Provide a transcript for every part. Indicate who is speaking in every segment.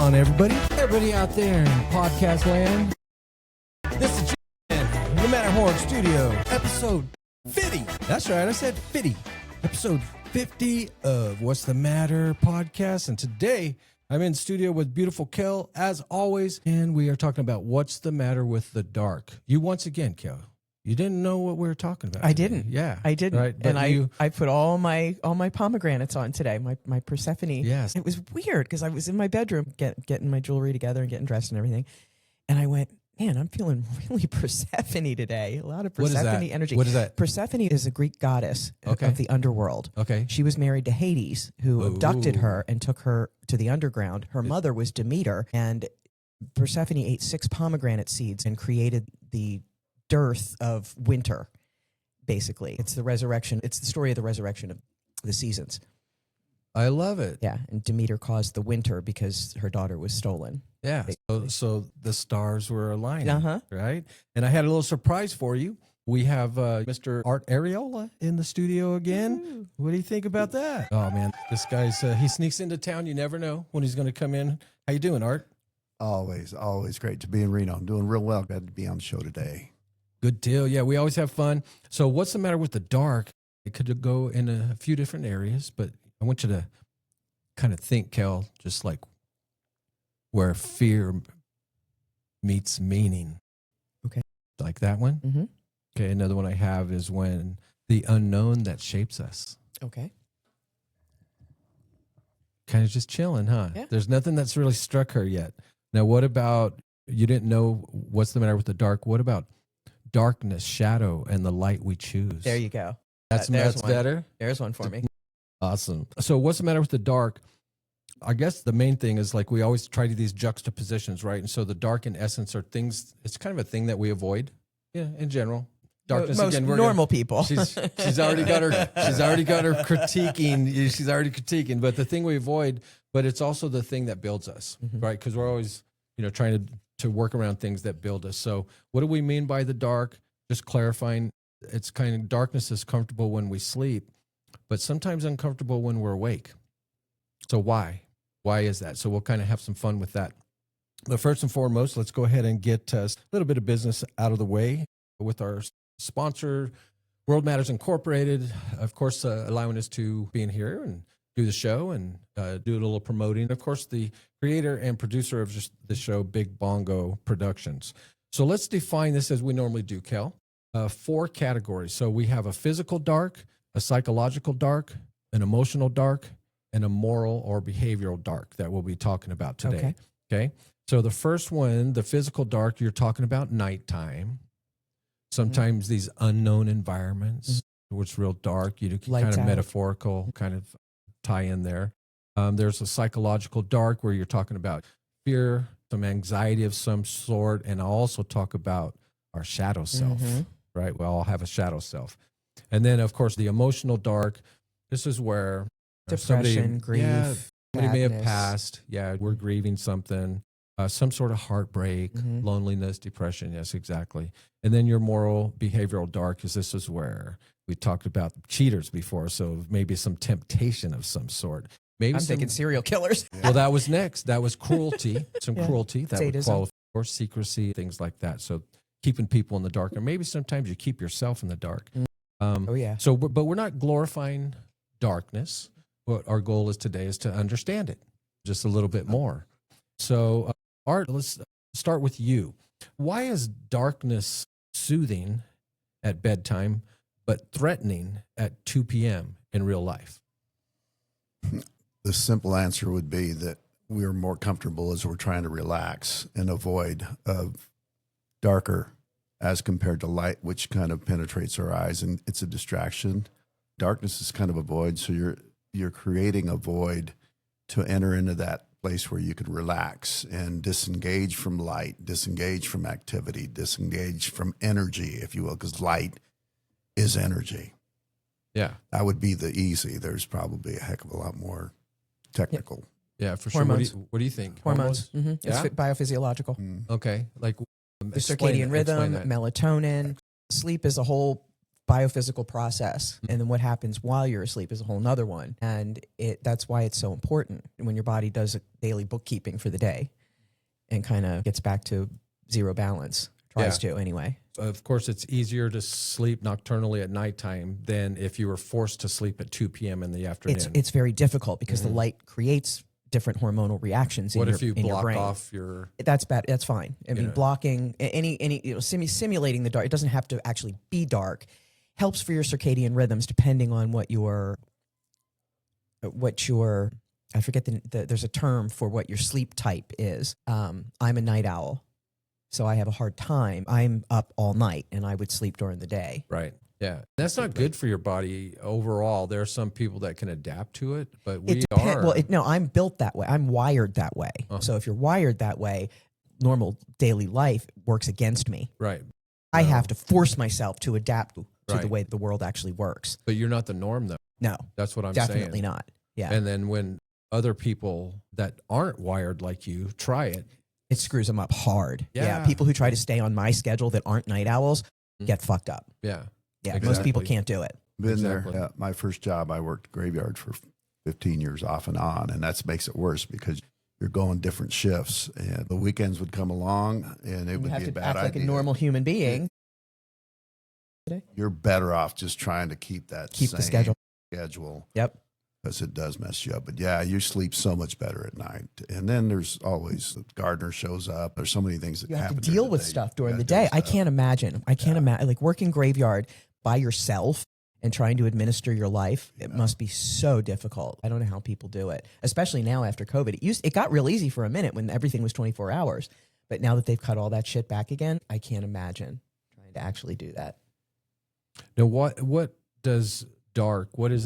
Speaker 1: on, everybody? Everybody out there in podcast land. This is the Matterhorn Studio, episode 50. That's right, I said 50. Episode 50 of What's the Matter podcast. And today, I'm in studio with beautiful Kel, as always, and we are talking about what's the matter with the dark. You once again, Kel, you didn't know what we were talking about.
Speaker 2: I didn't.
Speaker 1: Yeah,
Speaker 2: I didn't.
Speaker 1: Right,
Speaker 2: and I put all my pomegranates on today. My Persephone.
Speaker 1: Yes.
Speaker 2: It was weird because I was in my bedroom getting my jewelry together and getting dressed and everything, and I went, man, I'm feeling really Persephone today. A lot of Persephone energy.
Speaker 1: What is that?
Speaker 2: Persephone is a Greek goddess of the underworld.
Speaker 1: Okay.
Speaker 2: She was married to Hades, who abducted her and took her to the underground. Her mother was Demeter, and Persephone ate 6 pomegranate seeds and created the dearth of winter. Basically, it's the resurrection. It's the story of the resurrection of the seasons.
Speaker 1: I love it.
Speaker 2: Yeah, and Demeter caused the winter because her daughter was stolen.
Speaker 1: Yeah, so the stars were aligning, right? And I had a little surprise for you. We have Mr. Art Arreola in the studio again. Ooh. What do you think about that? Oh, man, this guy's, he sneaks into town. You never know when he's going to come in. How you doing, Art?
Speaker 3: Always great to be in Reno. I'm doing real well. Glad to be on the show today.
Speaker 1: Good deal. Yeah, we always have fun. So what's the matter with the dark? It could go in a few different areas, but I want you to kind of think, Kel, just like where fear meets meaning.
Speaker 2: Okay.
Speaker 1: Like that one?
Speaker 2: Mm-hmm.
Speaker 1: Okay, another one I have is when the unknown that shapes us.
Speaker 2: Okay.
Speaker 1: Kind of just chilling, huh?
Speaker 2: Yeah.
Speaker 1: There's nothing that's really struck her yet. Now, what about, you didn't know what's the matter with the dark. What about darkness, shadow, and the light we choose?
Speaker 2: There you go.
Speaker 1: That's better?
Speaker 2: There's one for me.
Speaker 1: Awesome. So what's the matter with the dark? I guess the main thing is like we always try to do these juxtapositions, right? And so the dark in essence are things, it's kind of a thing that we avoid, in general. Darkness,
Speaker 2: most
Speaker 1: again,
Speaker 2: normal people.
Speaker 1: She's already got her critiquing. She's already critiquing, but the thing we avoid, but it's also the thing that builds us, right? Because we're always, trying to work around things that build us. So what do we mean by the dark? Just clarifying, it's kind of darkness is comfortable when we sleep, but sometimes uncomfortable when we're awake. So why? Why is that? So we'll kind of have some fun with that. But first and foremost, let's go ahead and get a little bit of business out of the way with our sponsor, World Matters Incorporated, of course, allowing us to be in here and do the show and do a little promoting. Of course, the creator and producer of just the show, Big Bongo Productions. So let's define this as we normally do, Kel. 4 categories. So we have a physical dark, a psychological dark, an emotional dark, and a moral or behavioral dark that we'll be talking about today. Okay. So the first one, the physical dark, you're talking about nighttime. Sometimes these unknown environments, which real dark, you can kind of metaphorical kind of tie in there. There's a psychological dark where you're talking about fear, some anxiety of some sort, and I'll also talk about our shadow self, right? We all have a shadow self. And then, of course, the emotional dark, this is where
Speaker 2: depression, grief,
Speaker 1: somebody may have passed. Yeah, we're grieving something. Some sort of heartbreak, loneliness, depression. Yes, exactly. And then your moral behavioral dark is this is where we talked about cheaters before. So maybe some temptation of some sort. Maybe
Speaker 2: I'm thinking serial killers.
Speaker 1: Well, that was next. That was cruelty, some cruelty. That
Speaker 2: Sadism.
Speaker 1: would qualify for secrecy, things like that. So keeping people in the dark. Or maybe sometimes you keep yourself in the dark. So, but we're not glorifying darkness. What our goal is today is to understand it just a little bit more. So, Art, let's start with you. Why is darkness soothing at bedtime, but threatening at 2 p.m. in real life?
Speaker 3: The simple answer would be that we're more comfortable as we're trying to relax and avoid darker as compared to light, which kind of penetrates our eyes, and it's a distraction. Darkness is kind of a void, so you're creating a void to enter into that place where you could relax and disengage from light, disengage from activity, disengage from energy, if you will, because light is energy.
Speaker 1: Yeah.
Speaker 3: That would be the easy. There's probably a heck of a lot more technical.
Speaker 1: Yeah, for sure. What do you think?
Speaker 2: Hormones. It's biophysiological.
Speaker 1: Okay. Like
Speaker 2: the circadian rhythm, melatonin. Sleep is a whole biophysical process. And then what happens while you're asleep is a whole nother one. And that's why it's so important when your body does a daily bookkeeping for the day and kind of gets back to zero balance, tries to anyway.
Speaker 1: Of course, it's easier to sleep nocturnally at nighttime than if you were forced to sleep at 2 p.m. in the afternoon.
Speaker 2: It's very difficult because the light creates different hormonal reactions in
Speaker 1: what
Speaker 2: your,
Speaker 1: if you
Speaker 2: in your
Speaker 1: block
Speaker 2: brain.
Speaker 1: off your...
Speaker 2: That's bad. That's fine. I mean,
Speaker 1: know.
Speaker 2: blocking any simulating the dark. It doesn't have to actually be dark. Helps for your circadian rhythms depending on what your I forget there's a term for what your sleep type is. I'm a night owl, so I have a hard time. I'm up all night and I would sleep during the day.
Speaker 1: Right. Yeah. That's not good for your body overall. There are some people that can adapt to it, but we are.
Speaker 2: Well, no, I'm built that way. I'm wired that way. So if you're wired that way, normal daily life works against me.
Speaker 1: Right.
Speaker 2: I have to force myself to adapt to
Speaker 1: Right.
Speaker 2: the way the world actually works.
Speaker 1: But you're not the norm, though.
Speaker 2: No,
Speaker 1: That's what I'm saying.
Speaker 2: definitely not. Yeah.
Speaker 1: And then when other people that aren't wired like you try it,
Speaker 2: It screws them up hard.
Speaker 1: Yeah.
Speaker 2: People who try to stay on my schedule that aren't night owls get fucked up.
Speaker 1: yeah.
Speaker 2: Yeah. Most people
Speaker 1: Exactly.
Speaker 2: can't do it.
Speaker 3: Been
Speaker 1: Exactly.
Speaker 3: there. My first job, I worked graveyard for 15 years off and on, and that makes it worse because you're going different shifts, and the weekends would come along, and it
Speaker 2: You
Speaker 3: would
Speaker 2: have
Speaker 3: be a
Speaker 2: to
Speaker 3: bad
Speaker 2: act like a
Speaker 3: idea.
Speaker 2: normal human being.
Speaker 3: You're better off just trying to keep that
Speaker 2: Keep the
Speaker 3: same
Speaker 2: schedule. Yep.
Speaker 3: because it does mess you up. But yeah, you sleep so much better at night. And then there's always the gardener shows up. There's so many things that
Speaker 2: You have
Speaker 3: happen.
Speaker 2: to deal with stuff during the day. I can't imagine. Like working graveyard by yourself and trying to administer your life. It must be so difficult. I don't know how people do it, especially now after COVID. It got real easy for a minute when everything was 24 hours. But now that they've cut all that shit back again, I can't imagine trying to actually do that.
Speaker 1: Now, what is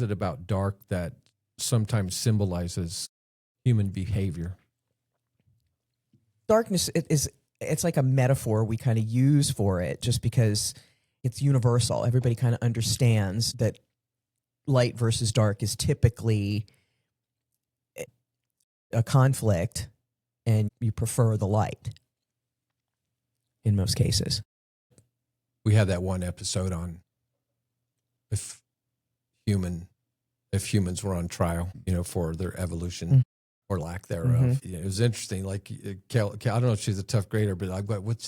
Speaker 1: it about dark that sometimes symbolizes human behavior?
Speaker 2: Darkness it's like a metaphor we kind of use for it just because it's universal. Everybody kind of understands that light versus dark is typically a conflict and you prefer the light in most cases.
Speaker 1: We had that one episode on if humans were on trial, for their evolution or lack thereof. It was interesting. Like, Kel, I don't know if she's a tough grader, but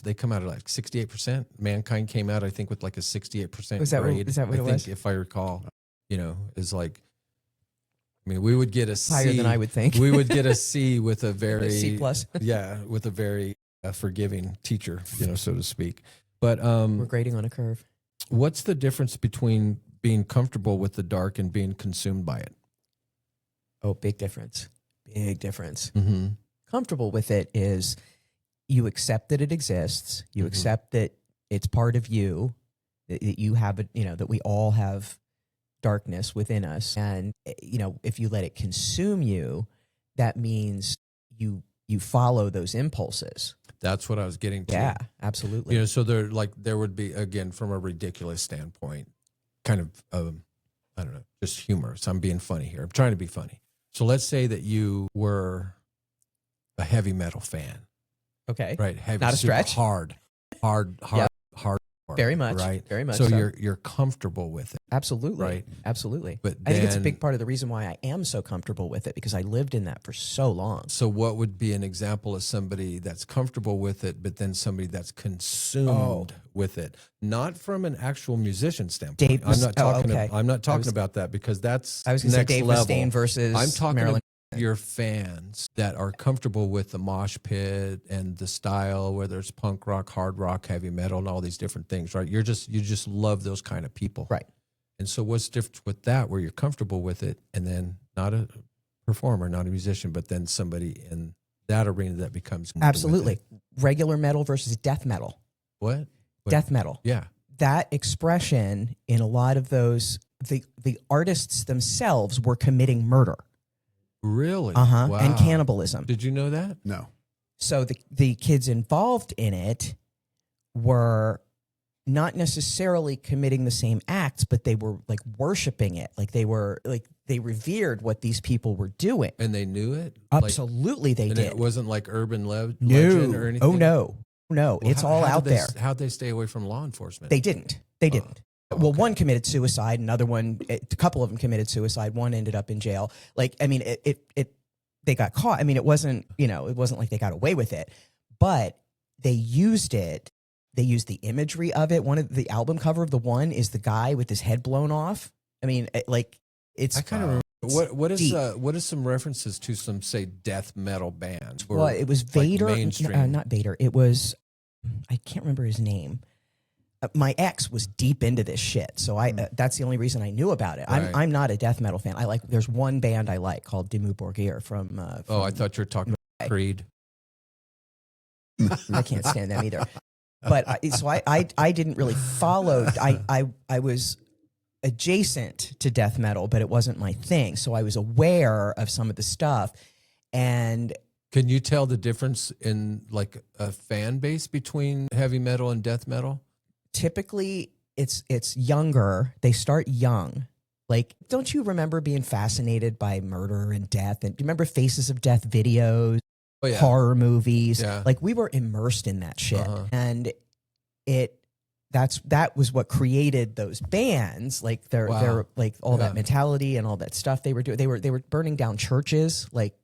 Speaker 1: they come out at like 68%. Mankind came out, I think, with like a 68%
Speaker 2: Is that
Speaker 1: grade.
Speaker 2: what it was?
Speaker 1: If I recall, is like, we would get a C.
Speaker 2: Higher than I would think.
Speaker 1: We would get a C with a very
Speaker 2: C plus.
Speaker 1: yeah, with a very forgiving teacher, so to speak. But
Speaker 2: We're grading on a curve.
Speaker 1: what's the difference between being comfortable with the dark and being consumed by it?
Speaker 2: Oh, big difference. Big difference.
Speaker 1: Mm-hmm.
Speaker 2: Comfortable with it is you accept that it exists. You accept that it's part of you, that you have it, that we all have darkness within us. And, if you let it consume you, that means you follow those impulses.
Speaker 1: That's what I was getting to.
Speaker 2: Yeah, absolutely.
Speaker 1: So there would be, again, from a ridiculous standpoint, kind of, I don't know, just humorous. I'm being funny here. I'm trying to be funny. So let's say that you were a heavy metal fan,
Speaker 2: Okay.
Speaker 1: right? Heavy,
Speaker 2: Not a
Speaker 1: super
Speaker 2: stretch.
Speaker 1: hard.
Speaker 2: Yeah.
Speaker 1: Very
Speaker 2: much.
Speaker 1: right?
Speaker 2: Very much
Speaker 1: So
Speaker 2: so.
Speaker 1: you're comfortable with it,
Speaker 2: Absolutely.
Speaker 1: right?
Speaker 2: Absolutely.
Speaker 1: But
Speaker 2: I think it's a
Speaker 1: then-
Speaker 2: big part of the reason why I am so comfortable with it because I lived in that for so long.
Speaker 1: So what would be an example of somebody that's comfortable with it, but then somebody that's consumed with it? Not from an actual musician standpoint.
Speaker 2: Dave
Speaker 1: I'm not talking.
Speaker 2: okay.
Speaker 1: I'm not talking about that because that's
Speaker 2: I was going to say
Speaker 1: next
Speaker 2: Dave
Speaker 1: level.
Speaker 2: Mustaine versus
Speaker 1: I'm talking
Speaker 2: Marilyn.
Speaker 1: about your fans that are comfortable with the mosh pit and the style, whether it's punk rock, hard rock, heavy metal, and all these different things, right? You just love those kind of people,
Speaker 2: Right.
Speaker 1: And so what's different with that, where you're comfortable with it, and then not a performer, not a musician, but then somebody in that arena that becomes
Speaker 2: Absolutely. Regular metal versus death metal.
Speaker 1: What?
Speaker 2: Death metal.
Speaker 1: Yeah.
Speaker 2: That expression in a lot of those, the artists themselves were committing murder.
Speaker 1: Really?
Speaker 2: Wow. And cannibalism.
Speaker 1: Did you know that?
Speaker 3: No.
Speaker 2: So the kids involved in it were not necessarily committing the same acts, but they were like worshiping it. Like they revered what these people were doing.
Speaker 1: And they knew it?
Speaker 2: Absolutely they
Speaker 1: And
Speaker 2: did.
Speaker 1: it wasn't like urban legend or anything?
Speaker 2: Oh no. No,
Speaker 1: Well,
Speaker 2: it's all out there.
Speaker 1: How'd they stay away from law enforcement?
Speaker 2: They didn't. They didn't. Well, one committed suicide, another one, a couple of them committed suicide. One ended up in jail. Like, I mean, they got caught. I mean, it wasn't like they got away with it, but they used it. They used the imagery of it. One of the album cover of the one is the guy with his head blown off. I mean, it's
Speaker 1: I kind of remember.
Speaker 2: deep.
Speaker 1: What is some references to some, say, death metal band?
Speaker 2: Well, it was Vader. Not Vader. It was, I can't remember his name. My ex was deep into this shit, so that's the only reason I knew about it.
Speaker 1: Right.
Speaker 2: I'm not a death metal fan. There's one band I like called Dimmu Borgir from
Speaker 1: I thought you were talking about Creed.
Speaker 2: I can't stand them either. But I didn't really follow. I was adjacent to death metal, but it wasn't my thing. So I was aware of some of the stuff. And
Speaker 1: can you tell the difference in like a fan base between heavy metal and death metal?
Speaker 2: Typically, it's younger. They start young. Like, don't you remember being fascinated by murder and death? And do you remember Faces of Death videos?
Speaker 1: Oh, yeah.
Speaker 2: Horror movies.
Speaker 1: Yeah.
Speaker 2: Like, we were immersed in that shit. And that was what created those bands. Like they're like all that mentality and all that stuff they were doing. They were burning down churches, like,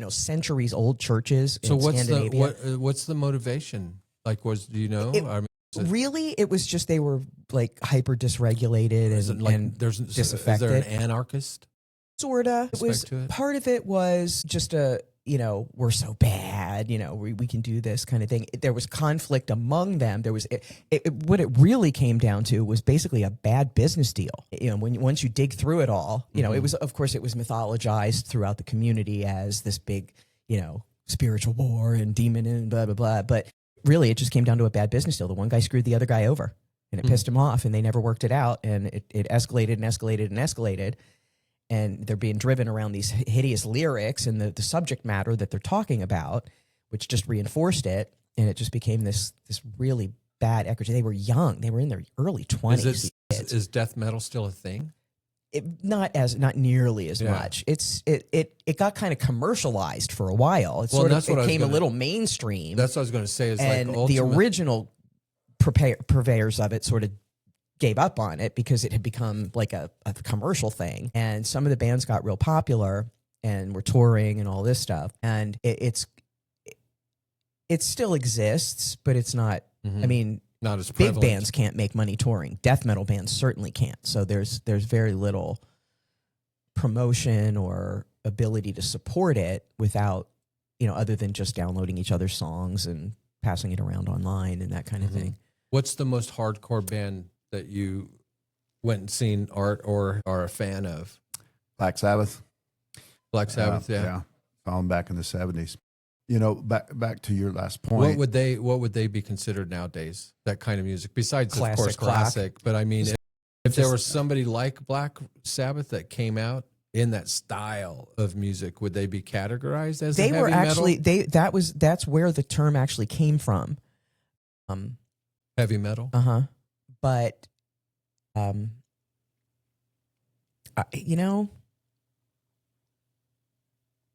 Speaker 2: centuries old churches in Scandinavia.
Speaker 1: What's the motivation? Like, do you know?
Speaker 2: Really, it was just they were like hyper dysregulated and disaffected.
Speaker 1: Is there an anarchist?
Speaker 2: Sorta. It was part of it was just we're so bad, we can do this kind of thing. There was conflict among them. There was what it really came down to was basically a bad business deal. Once you dig through it all, it was, of course, it was mythologized throughout the community as this big, spiritual war and demon and blah, blah, blah. But really, it just came down to a bad business deal. The one guy screwed the other guy over, and it pissed him off, and they never worked it out, and it escalated and escalated and escalated. And they're being driven around these hideous lyrics and the subject matter that they're talking about, which just reinforced it. And it just became this really bad echo. They were young. They were in their early 20s.
Speaker 1: Is death metal still a thing?
Speaker 2: Not nearly as much. It got kind of commercialized for a while. It became a little mainstream.
Speaker 1: That's what I was going to say.
Speaker 2: The original purveyors of it sort of gave up on it because it had become like a commercial thing. And some of the bands got real popular and were touring and all this stuff. And it still exists, but it's not, I mean,
Speaker 1: not as prevalent.
Speaker 2: Big bands can't make money touring. Death metal bands certainly can't. So there's very little promotion or ability to support it without, other than just downloading each other's songs and passing it around online and that kind of thing.
Speaker 1: What's the most hardcore band that you went and seen, Art, or are a fan of?
Speaker 3: Black Sabbath.
Speaker 1: Black Sabbath,
Speaker 3: yeah. Saw them back in the 70s. Back to your last point.
Speaker 1: What would they be considered nowadays? That kind of music, besides
Speaker 2: Classic
Speaker 1: of course
Speaker 2: rock.
Speaker 1: Classic. But I mean, if there was somebody like Black Sabbath that came out in that style of music, would they be categorized as
Speaker 2: they were actually
Speaker 1: metal?
Speaker 2: That's where the term actually came from.
Speaker 1: Heavy metal.
Speaker 2: But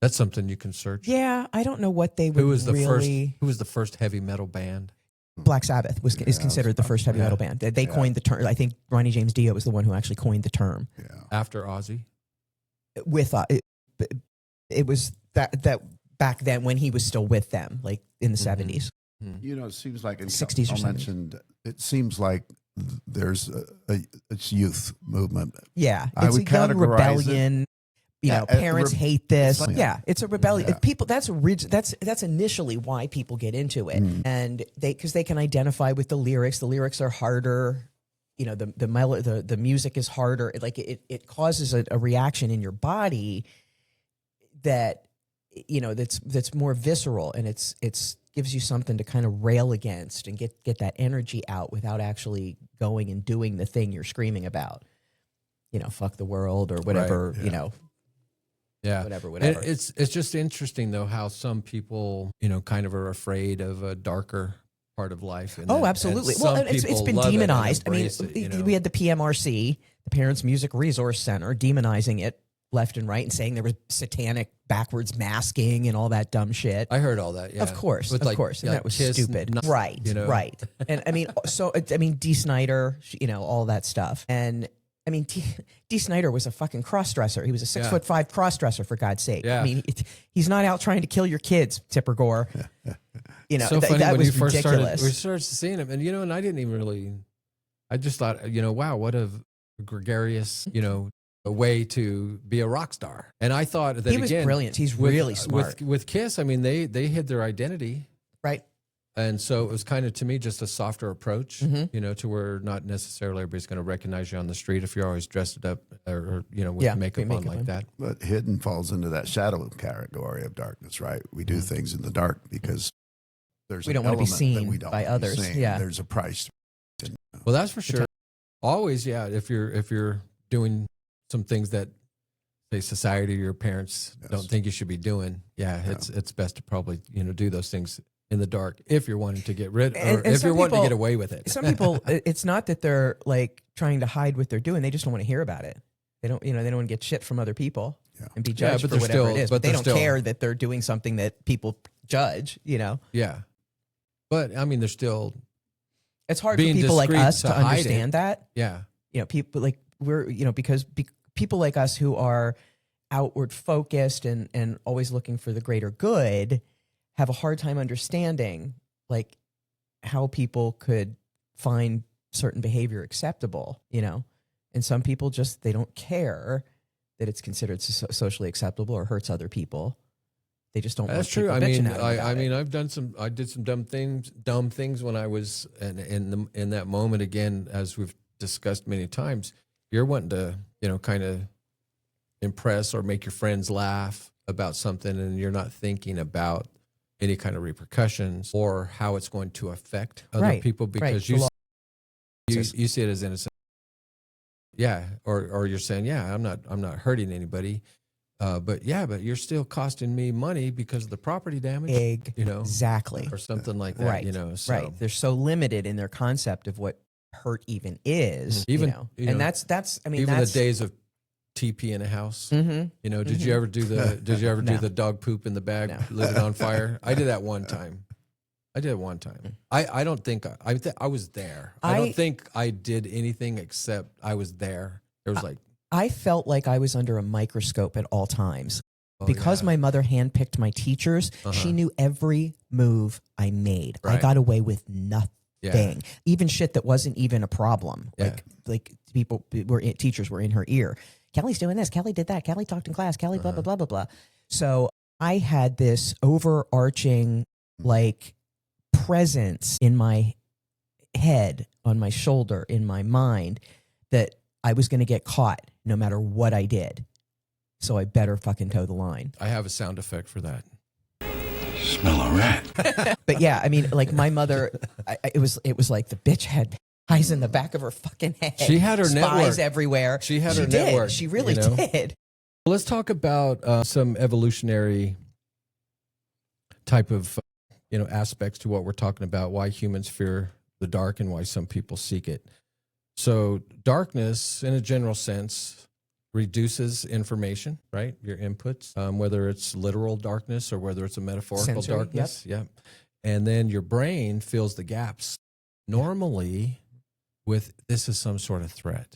Speaker 1: that's something you can search.
Speaker 2: Yeah, I don't know what they would.
Speaker 1: Who was the first heavy metal band?
Speaker 2: Black Sabbath is considered the first heavy metal band. They coined the term. I think Ronnie James Dio was the one who actually coined the term.
Speaker 3: Yeah.
Speaker 1: After Ozzy.
Speaker 2: With it was that back then when he was still with them, like in the 70s.
Speaker 3: It seems like in
Speaker 2: 60s or 70s.
Speaker 3: It seems like there's it's youth movement.
Speaker 2: Yeah,
Speaker 3: I
Speaker 2: it's
Speaker 3: would
Speaker 2: a young
Speaker 3: categorize
Speaker 2: rebellion. Parents hate this. It's a rebellion.
Speaker 3: Yeah.
Speaker 2: People. That's initially why people get into it, and because they can identify with the lyrics. The lyrics are harder. The music is harder. It causes a reaction in your body that that's more visceral, and it's gives you something to kind of rail against and get that energy out without actually going and doing the thing you're screaming about. Fuck the world or whatever.
Speaker 1: Right, yeah.
Speaker 2: Whatever.
Speaker 1: It's just interesting though how some people kind of are afraid of a darker part of life.
Speaker 2: Absolutely. Well, it's been demonized. I mean, we had the PMRC, the Parents Music Resource Center, demonizing it left and right and saying there was satanic backwards masking and all that dumb shit.
Speaker 1: I heard all that. Yeah.
Speaker 2: Of course,
Speaker 1: With
Speaker 2: of
Speaker 1: like,
Speaker 2: course. And
Speaker 1: yeah,
Speaker 2: that was
Speaker 1: Kiss,
Speaker 2: stupid. Right,
Speaker 1: you know?
Speaker 2: right. And I mean, Dee Snider, you know, all that stuff. And I mean, Dee Snider was a fucking cross-dresser. He was a 6'5" cross-dresser, for God's sake.
Speaker 1: Yeah.
Speaker 2: I mean, he's not out trying to kill your kids, Tipper Gore. You know,
Speaker 1: so funny
Speaker 2: that
Speaker 1: when
Speaker 2: was
Speaker 1: you first
Speaker 2: ridiculous.
Speaker 1: we started seeing him, and you know, and I didn't even really. I just thought, you know, wow, what a gregarious, you know, a way to be a rock star. And I thought that
Speaker 2: he was
Speaker 1: again,
Speaker 2: brilliant. He's really smart.
Speaker 1: With Kiss, I mean, they hid their identity,
Speaker 2: Right.
Speaker 1: and so it was kind of to me just a softer approach,
Speaker 2: Mm-hmm.
Speaker 1: you know, to where not necessarily everybody's going to recognize you on the street if you're always dressed up or you know, with makeup on like that.
Speaker 3: But hidden falls into that shadow category of darkness, right? We do things in the dark because there's
Speaker 2: We
Speaker 3: an
Speaker 2: don't want to be
Speaker 3: element that
Speaker 2: seen
Speaker 3: we don't
Speaker 2: by
Speaker 3: want to be
Speaker 2: others.
Speaker 3: seen.
Speaker 2: Yeah.
Speaker 3: There's a price.
Speaker 1: Well, that's for sure. Always, yeah. If you're doing some things that say society or your parents don't think you should be doing, it's best to probably, you know, do those things in the dark if you're wanting to get rid, or if you're wanting to get away with it.
Speaker 2: Some people, it's not that they're like trying to hide what they're doing; they just don't want to hear about it. They don't, you know, they don't want to get shit from other people and be judged
Speaker 1: but
Speaker 2: for
Speaker 1: they're
Speaker 2: whatever
Speaker 1: still-
Speaker 2: it is.
Speaker 1: but
Speaker 2: But they
Speaker 1: they're
Speaker 2: don't
Speaker 1: still-
Speaker 2: care that they're doing something that people judge. You know,
Speaker 1: Yeah, but I mean, they're still
Speaker 2: it's hard for
Speaker 1: being
Speaker 2: people like
Speaker 1: discreet
Speaker 2: us
Speaker 1: to
Speaker 2: to
Speaker 1: hide
Speaker 2: understand that.
Speaker 1: yeah.
Speaker 2: You know, people like because people like us who are outward focused and always looking for the greater good have a hard time understanding like how people could find certain behavior acceptable, you know, and some people just, they don't care that it's considered socially acceptable or hurts other people. They just don't.
Speaker 1: That's
Speaker 2: want
Speaker 1: true.
Speaker 2: people
Speaker 1: I mean,
Speaker 2: bitching at them
Speaker 1: I
Speaker 2: about
Speaker 1: mean,
Speaker 2: it.
Speaker 1: I did some dumb things when I was in that moment. Again, as we've discussed many times, you're wanting to, you know, kind of impress or make your friends laugh about something, and you're not thinking about any kind of repercussions or how it's going to affect other people because you see it as innocent. Yeah, or you're saying, yeah, I'm not hurting anybody. But you're still costing me money because of the property damage, you know,
Speaker 2: Exactly.
Speaker 1: or something like that,
Speaker 2: Right.
Speaker 1: you know. So.
Speaker 2: Right. They're so limited in their concept of what hurt even is,
Speaker 1: Even,
Speaker 2: you know.
Speaker 1: you
Speaker 2: And
Speaker 1: know,
Speaker 2: that's, I mean,
Speaker 1: even
Speaker 2: that's
Speaker 1: the days of TP in a house.
Speaker 2: Mm-hmm.
Speaker 1: You know, did you ever do
Speaker 2: No.
Speaker 1: the dog poop in the bag, lit it on fire? I did that one time. I don't think I was there. I don't think I did anything except I was there. There was
Speaker 2: I felt like I was under a microscope at all times. Because my mother handpicked my teachers, she knew every move I made.
Speaker 1: Right.
Speaker 2: I got away with nothing.
Speaker 1: Yeah.
Speaker 2: Even shit that wasn't even a problem.
Speaker 1: Yeah.
Speaker 2: Like teachers were in her ear. Kelly's doing this. Kelly did that. Kelly talked in class. Kelly blah blah blah blah blah. So I had this overarching like presence in my head, on my shoulder, in my mind that I was going to get caught no matter what I did. So I better fucking toe the line.
Speaker 1: I have a sound effect for that.
Speaker 4: Smell a rat.
Speaker 2: But yeah, I mean, like my mother, it was like the bitch had eyes in the back of her fucking head.
Speaker 1: She had her
Speaker 2: Spies
Speaker 1: network
Speaker 2: everywhere.
Speaker 1: She had her
Speaker 2: did.
Speaker 1: network.
Speaker 2: She really
Speaker 1: you know?
Speaker 2: did.
Speaker 1: Let's talk about some evolutionary type of aspects to what we're talking about. Why humans fear the dark and why some people seek it. So darkness, in a general sense, reduces information, right? Your inputs, whether it's literal darkness or whether it's a metaphorical
Speaker 2: Sensory,
Speaker 1: darkness. Yep. And then your brain fills the gaps normally with this is some sort of threat,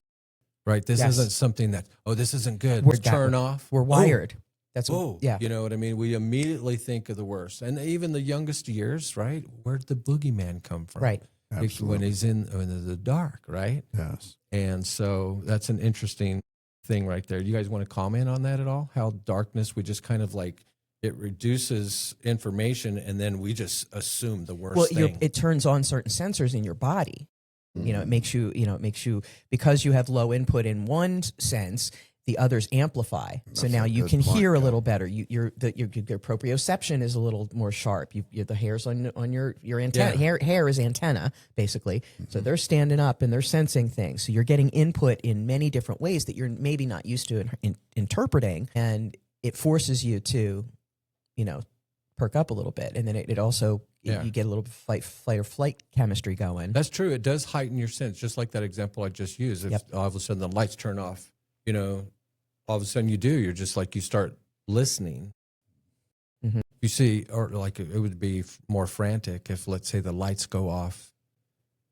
Speaker 1: right? This isn't something that, this isn't good. We're turn off.
Speaker 2: We're wired. That's
Speaker 1: yeah. You know what I mean? We immediately think of the worst. And even the youngest years, right? Where'd the boogeyman come from?
Speaker 2: Right.
Speaker 3: Absolutely.
Speaker 1: When he's in the dark, right?
Speaker 3: Yes.
Speaker 1: And so that's an interesting thing right there. You guys want to comment on that at all? How darkness, we just kind of like, it reduces information and then we just assume the worst thing.
Speaker 2: It turns on certain sensors in your body. You know, it makes you, because you have low input in one sense, the others amplify. So now you can hear a little better. Your proprioception is a little more sharp. The hairs on your antenna. Hair is antenna basically. So they're standing up and they're sensing things. So you're getting input in many different ways that you're maybe not used to interpreting, and it forces you to, perk up a little bit, and then it also you get a little fight or flight chemistry going.
Speaker 1: That's true. It does heighten your sense, just like that example I just used. If all of a sudden the lights turn off, all of a sudden you do. You're just like, you start listening.
Speaker 2: Mhm.
Speaker 1: You see, or like it would be more frantic if, let's say, the lights go off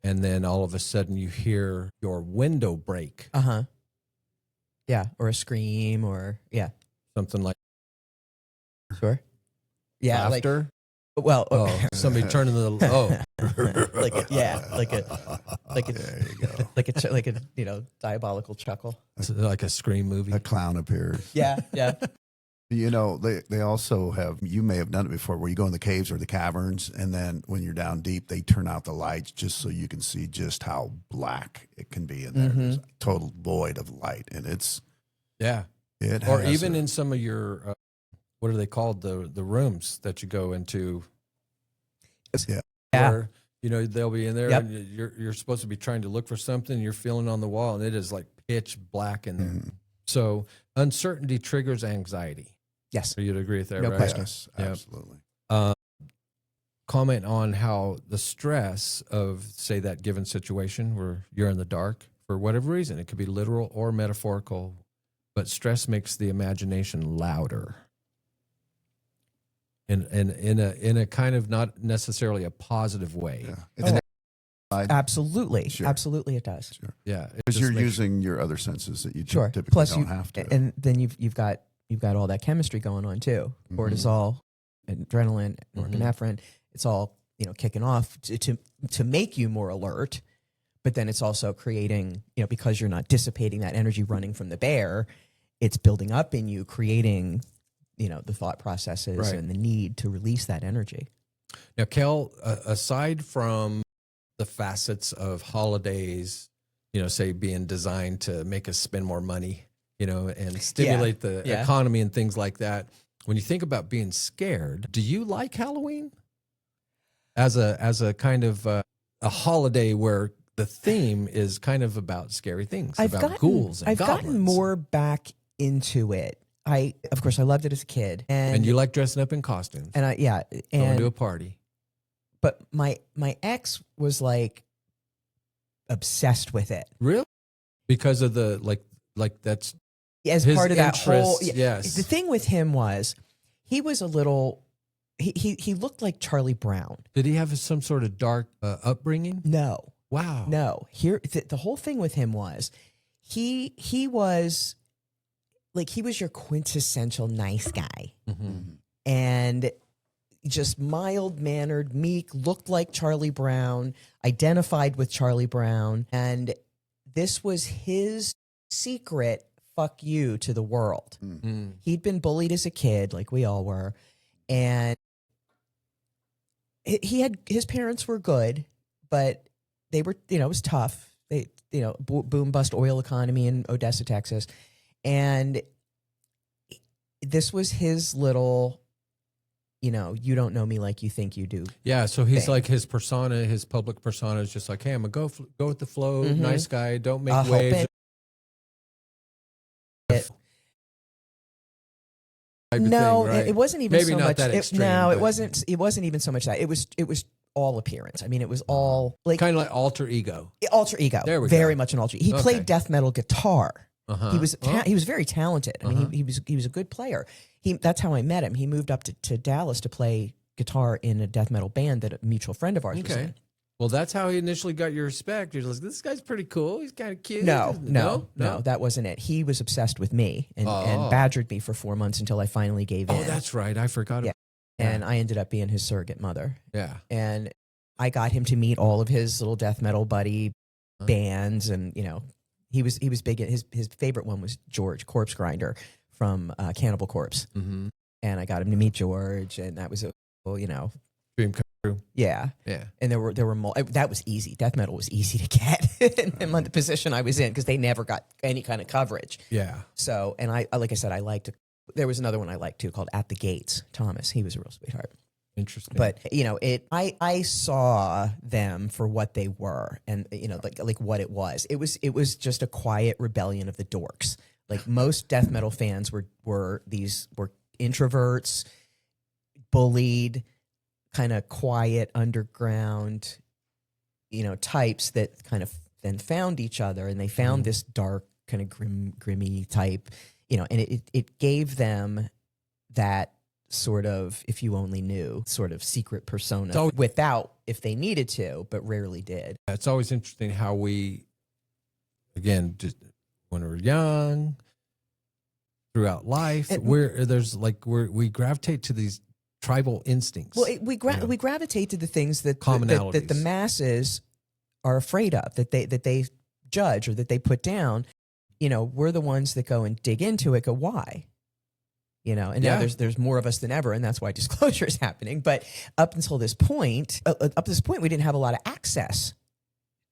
Speaker 1: and then all of a sudden you hear your window break,
Speaker 2: Yeah, or a scream, or
Speaker 1: something like
Speaker 2: sure. Yeah,
Speaker 1: laughter.
Speaker 2: well,
Speaker 1: Oh, somebody turning the
Speaker 2: like a
Speaker 3: There you go.
Speaker 2: like a diabolical chuckle.
Speaker 1: like a scream movie.
Speaker 3: A clown appears.
Speaker 2: Yeah.
Speaker 3: You know, they also have, you may have done it before, where you go in the caves or the caverns, and then when you're down deep, they turn out the lights just so you can see just how black it can be in there. There's a total void of light, and it
Speaker 1: Or
Speaker 3: has
Speaker 1: even in some of your, what are they called? The rooms that you go into.
Speaker 3: Yeah.
Speaker 1: Where, they'll be in there
Speaker 2: Yep.
Speaker 1: and you're supposed to be trying to look for something. You're feeling on the wall and it is like pitch black in there. So uncertainty triggers anxiety.
Speaker 2: Yes.
Speaker 1: So you'd agree with that,
Speaker 2: No
Speaker 1: right?
Speaker 2: question.
Speaker 3: Yes,
Speaker 1: Yep.
Speaker 3: absolutely.
Speaker 1: Comment on how the stress of, say, that given situation where you're in the dark for whatever reason, it could be literal or metaphorical, but stress makes the imagination louder. In a kind of not necessarily a positive way.
Speaker 3: Yeah. It's
Speaker 2: Absolutely.
Speaker 3: Sure.
Speaker 2: Absolutely it does.
Speaker 3: Sure.
Speaker 1: Yeah. it
Speaker 3: Because
Speaker 1: just
Speaker 3: you're
Speaker 1: makes-
Speaker 3: using your other senses that you
Speaker 2: Sure.
Speaker 3: typically
Speaker 2: Plus
Speaker 3: don't
Speaker 2: you
Speaker 3: have to.
Speaker 2: and then you've got all that chemistry going on too. Cortisol, adrenaline, norepinephrine. It's all, kicking off to make you more alert. But then it's also creating, because you're not dissipating that energy running from the bear, it's building up in you, creating, the thought processes
Speaker 1: Right.
Speaker 2: and the need to release that energy.
Speaker 1: Now, Kel, aside from the facets of holidays, say being designed to make us spend more money, and stimulate the economy and things like that. When you think about being scared, do you like Halloween as a kind of a holiday where the theme is kind of about scary things, about ghouls and
Speaker 2: I've
Speaker 1: goblins?
Speaker 2: gotten more back into it. Of course, I loved it as a kid,
Speaker 1: And you like dressing up in costumes,
Speaker 2: and
Speaker 1: going to a party.
Speaker 2: But my ex was like obsessed with it.
Speaker 1: Really? Because of the like that's
Speaker 2: As
Speaker 1: his
Speaker 2: part of that whole
Speaker 1: interests, yes.
Speaker 2: The thing with him was he was a little he looked like Charlie Brown.
Speaker 1: Did he have some sort of dark upbringing?
Speaker 2: No.
Speaker 1: Wow.
Speaker 2: No. Here the whole thing with him was he was like he was your quintessential nice guy. And just mild-mannered, meek, looked like Charlie Brown, identified with Charlie Brown, and this was his secret fuck you to the world. He'd been bullied as a kid, like we all were, and his parents were good, but they were, it was tough. They, boom bust oil economy in Odessa, Texas, and this was his little, you don't know me like you think you do.
Speaker 1: Yeah, so he's
Speaker 2: thing.
Speaker 1: like his persona, his public persona is just like, hey, I'm gonna go with the flow, nice guy, don't make
Speaker 2: I'll help
Speaker 1: waves. type of
Speaker 2: No,
Speaker 1: thing, right?
Speaker 2: it wasn't even
Speaker 1: Maybe
Speaker 2: so
Speaker 1: not
Speaker 2: much.
Speaker 1: that extreme,
Speaker 2: No, it
Speaker 1: but-
Speaker 2: wasn't. It wasn't even so much that. It was all appearance. I mean, it was all like
Speaker 1: Kind of like alter ego.
Speaker 2: alter ego.
Speaker 1: There we
Speaker 2: very
Speaker 1: go.
Speaker 2: much an alter. He
Speaker 1: Okay.
Speaker 2: played death metal guitar.
Speaker 1: Uh-huh.
Speaker 2: He was
Speaker 1: Oh.
Speaker 2: he was very talented. I mean, he was a good player. That's how I met him. He moved up to Dallas to play guitar in a death metal band that a mutual friend of ours was
Speaker 1: Okay.
Speaker 2: in.
Speaker 1: Well, that's how he initially got your respect. You're like, this guy's pretty cool. He's kind of cute.
Speaker 2: No, that wasn't it. He was obsessed with me and badgered me for 4 months until I finally gave in.
Speaker 1: Oh, that's right. I forgot.
Speaker 2: Yeah. And I ended up being his surrogate mother.
Speaker 1: Yeah.
Speaker 2: And I got him to meet all of his little death metal buddy bands, and he was big. His favorite one was George Corpse Grinder from Cannibal Corpse,
Speaker 1: Mm-hmm.
Speaker 2: and I got him to meet George, and that was
Speaker 1: Dream come true.
Speaker 2: yeah.
Speaker 1: Yeah.
Speaker 2: And there were that was easy. Death metal was easy to get in the position I was in because they never got any kind of coverage.
Speaker 1: Yeah.
Speaker 2: So, and I like I said, I liked. There was another one I liked too called At the Gates. Thomas, he was a real sweetheart.
Speaker 1: Interesting.
Speaker 2: But I saw them for what they were, and like what it was. It was just a quiet rebellion of the dorks. Like most death metal fans were introverts, bullied, kind of quiet underground, types that kind of then found each other, and they found this dark kind of grimmy type and it gave them that sort of, if you only knew, sort of secret persona without, if they needed to, but rarely did.
Speaker 1: It's always interesting how we, again, just when we're young, throughout life, we gravitate to these tribal instincts.
Speaker 2: Well, we gravitate to the things that
Speaker 1: Commonalities.
Speaker 2: that the masses are afraid of, that they judge or that they put down. We're the ones that go and dig into it. Go, why? And now there's more of us than ever, and that's why disclosure is happening. But up until this point, we didn't have a lot of access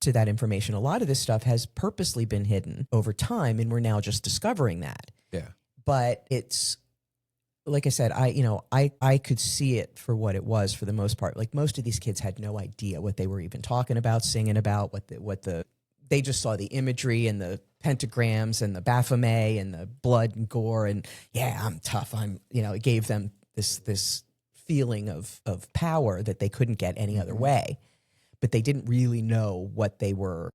Speaker 2: to that information. A lot of this stuff has purposely been hidden over time, and we're now just discovering that.
Speaker 1: Yeah.
Speaker 2: But it's, like I said, I could see it for what it was for the most part. Like, most of these kids had no idea what they were even talking about, singing about, they just saw the imagery and the pentagrams and the Baphomet and the blood and gore, and I'm tough. It gave them this feeling of power that they couldn't get any other way. But they didn't really know what they were,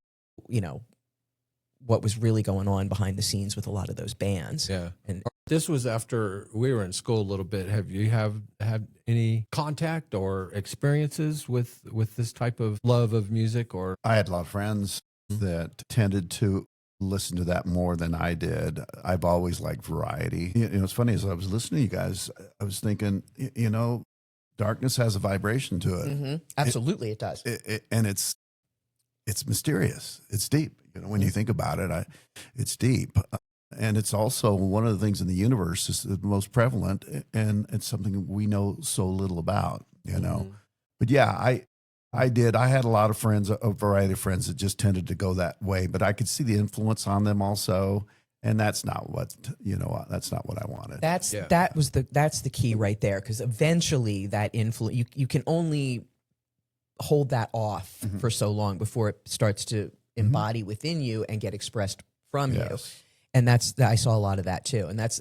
Speaker 2: what was really going on behind the scenes with a lot of those bands.
Speaker 1: Yeah.
Speaker 2: And
Speaker 1: this was after we were in school a little bit. Have you had any contact or experiences with this type of love of music? Or
Speaker 3: I had a lot of friends that tended to listen to that more than I did. I've always liked variety. It's funny, as I was listening to you guys, I was thinking, darkness has a vibration to it.
Speaker 2: Mm-hmm. Absolutely, it does.
Speaker 3: And it's mysterious. It's deep. When you think about it, it's deep. And it's also one of the things in the universe is the most prevalent, and it's something we know so little about, But yeah, I did. I had a lot of friends, a variety of friends that just tended to go that way, but I could see the influence on them also. And that's not what, that's not what I wanted.
Speaker 2: That's the key right there. Cause eventually that influence, you can only hold that off for so long before it starts to embody within you and get expressed from you. And I saw a lot of that too. And that's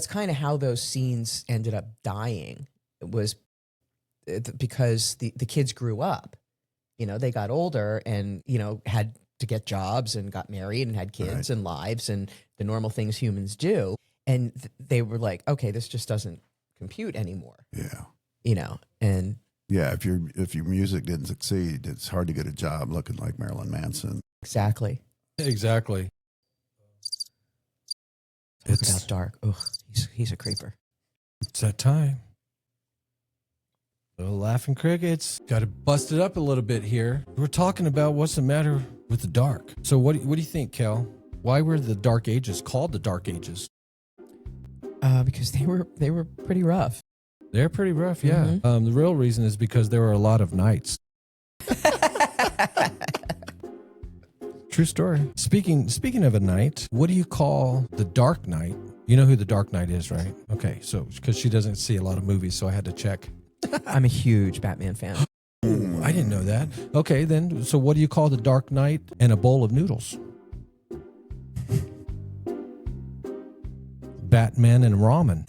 Speaker 2: kind of how those scenes ended up dying. It was because the kids grew up, they got older and, had to get jobs and got married and had kids and lives and the normal things humans do. And they were like, okay, this just doesn't compute anymore.
Speaker 3: Yeah.
Speaker 2: And
Speaker 3: yeah, if your music didn't succeed, it's hard to get a job looking like Marilyn Manson.
Speaker 2: Exactly. Talk about dark. Ugh, he's a creeper.
Speaker 1: It's that time. Little laughing crickets. Got to bust it up a little bit here. We're talking about what's the matter with the dark. So what do you think, Kel? Why were the Dark Ages called the Dark Ages?
Speaker 2: Because they were pretty rough.
Speaker 1: They're pretty rough, yeah. The real reason is because there were a lot of nights. True story. Speaking of a night, what do you call the Dark Knight? You know who the Dark Knight is, right? Okay, so because she doesn't see a lot of movies, so I had to check.
Speaker 2: I'm a huge Batman fan.
Speaker 1: Ooh, I didn't know that. Okay, then, so what do you call the Dark Knight and a bowl of noodles? Batman and ramen.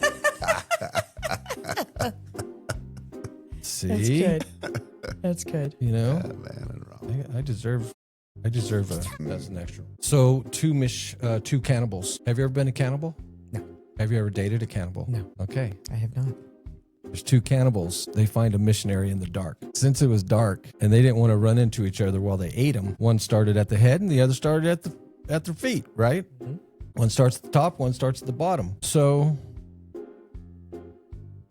Speaker 1: See?
Speaker 2: That's good.
Speaker 3: Batman and ramen.
Speaker 1: I deserve that's an extra. So two cannibals. Have you ever been a cannibal?
Speaker 2: No.
Speaker 1: Have you ever dated a cannibal?
Speaker 2: No.
Speaker 1: Okay.
Speaker 2: I have not.
Speaker 1: There's two cannibals. They find a missionary in the dark. Since it was dark and they didn't want to run into each other while they ate him, one started at the head and the other started at their feet, right? Mm-hmm. One starts at the top, one starts at the bottom. So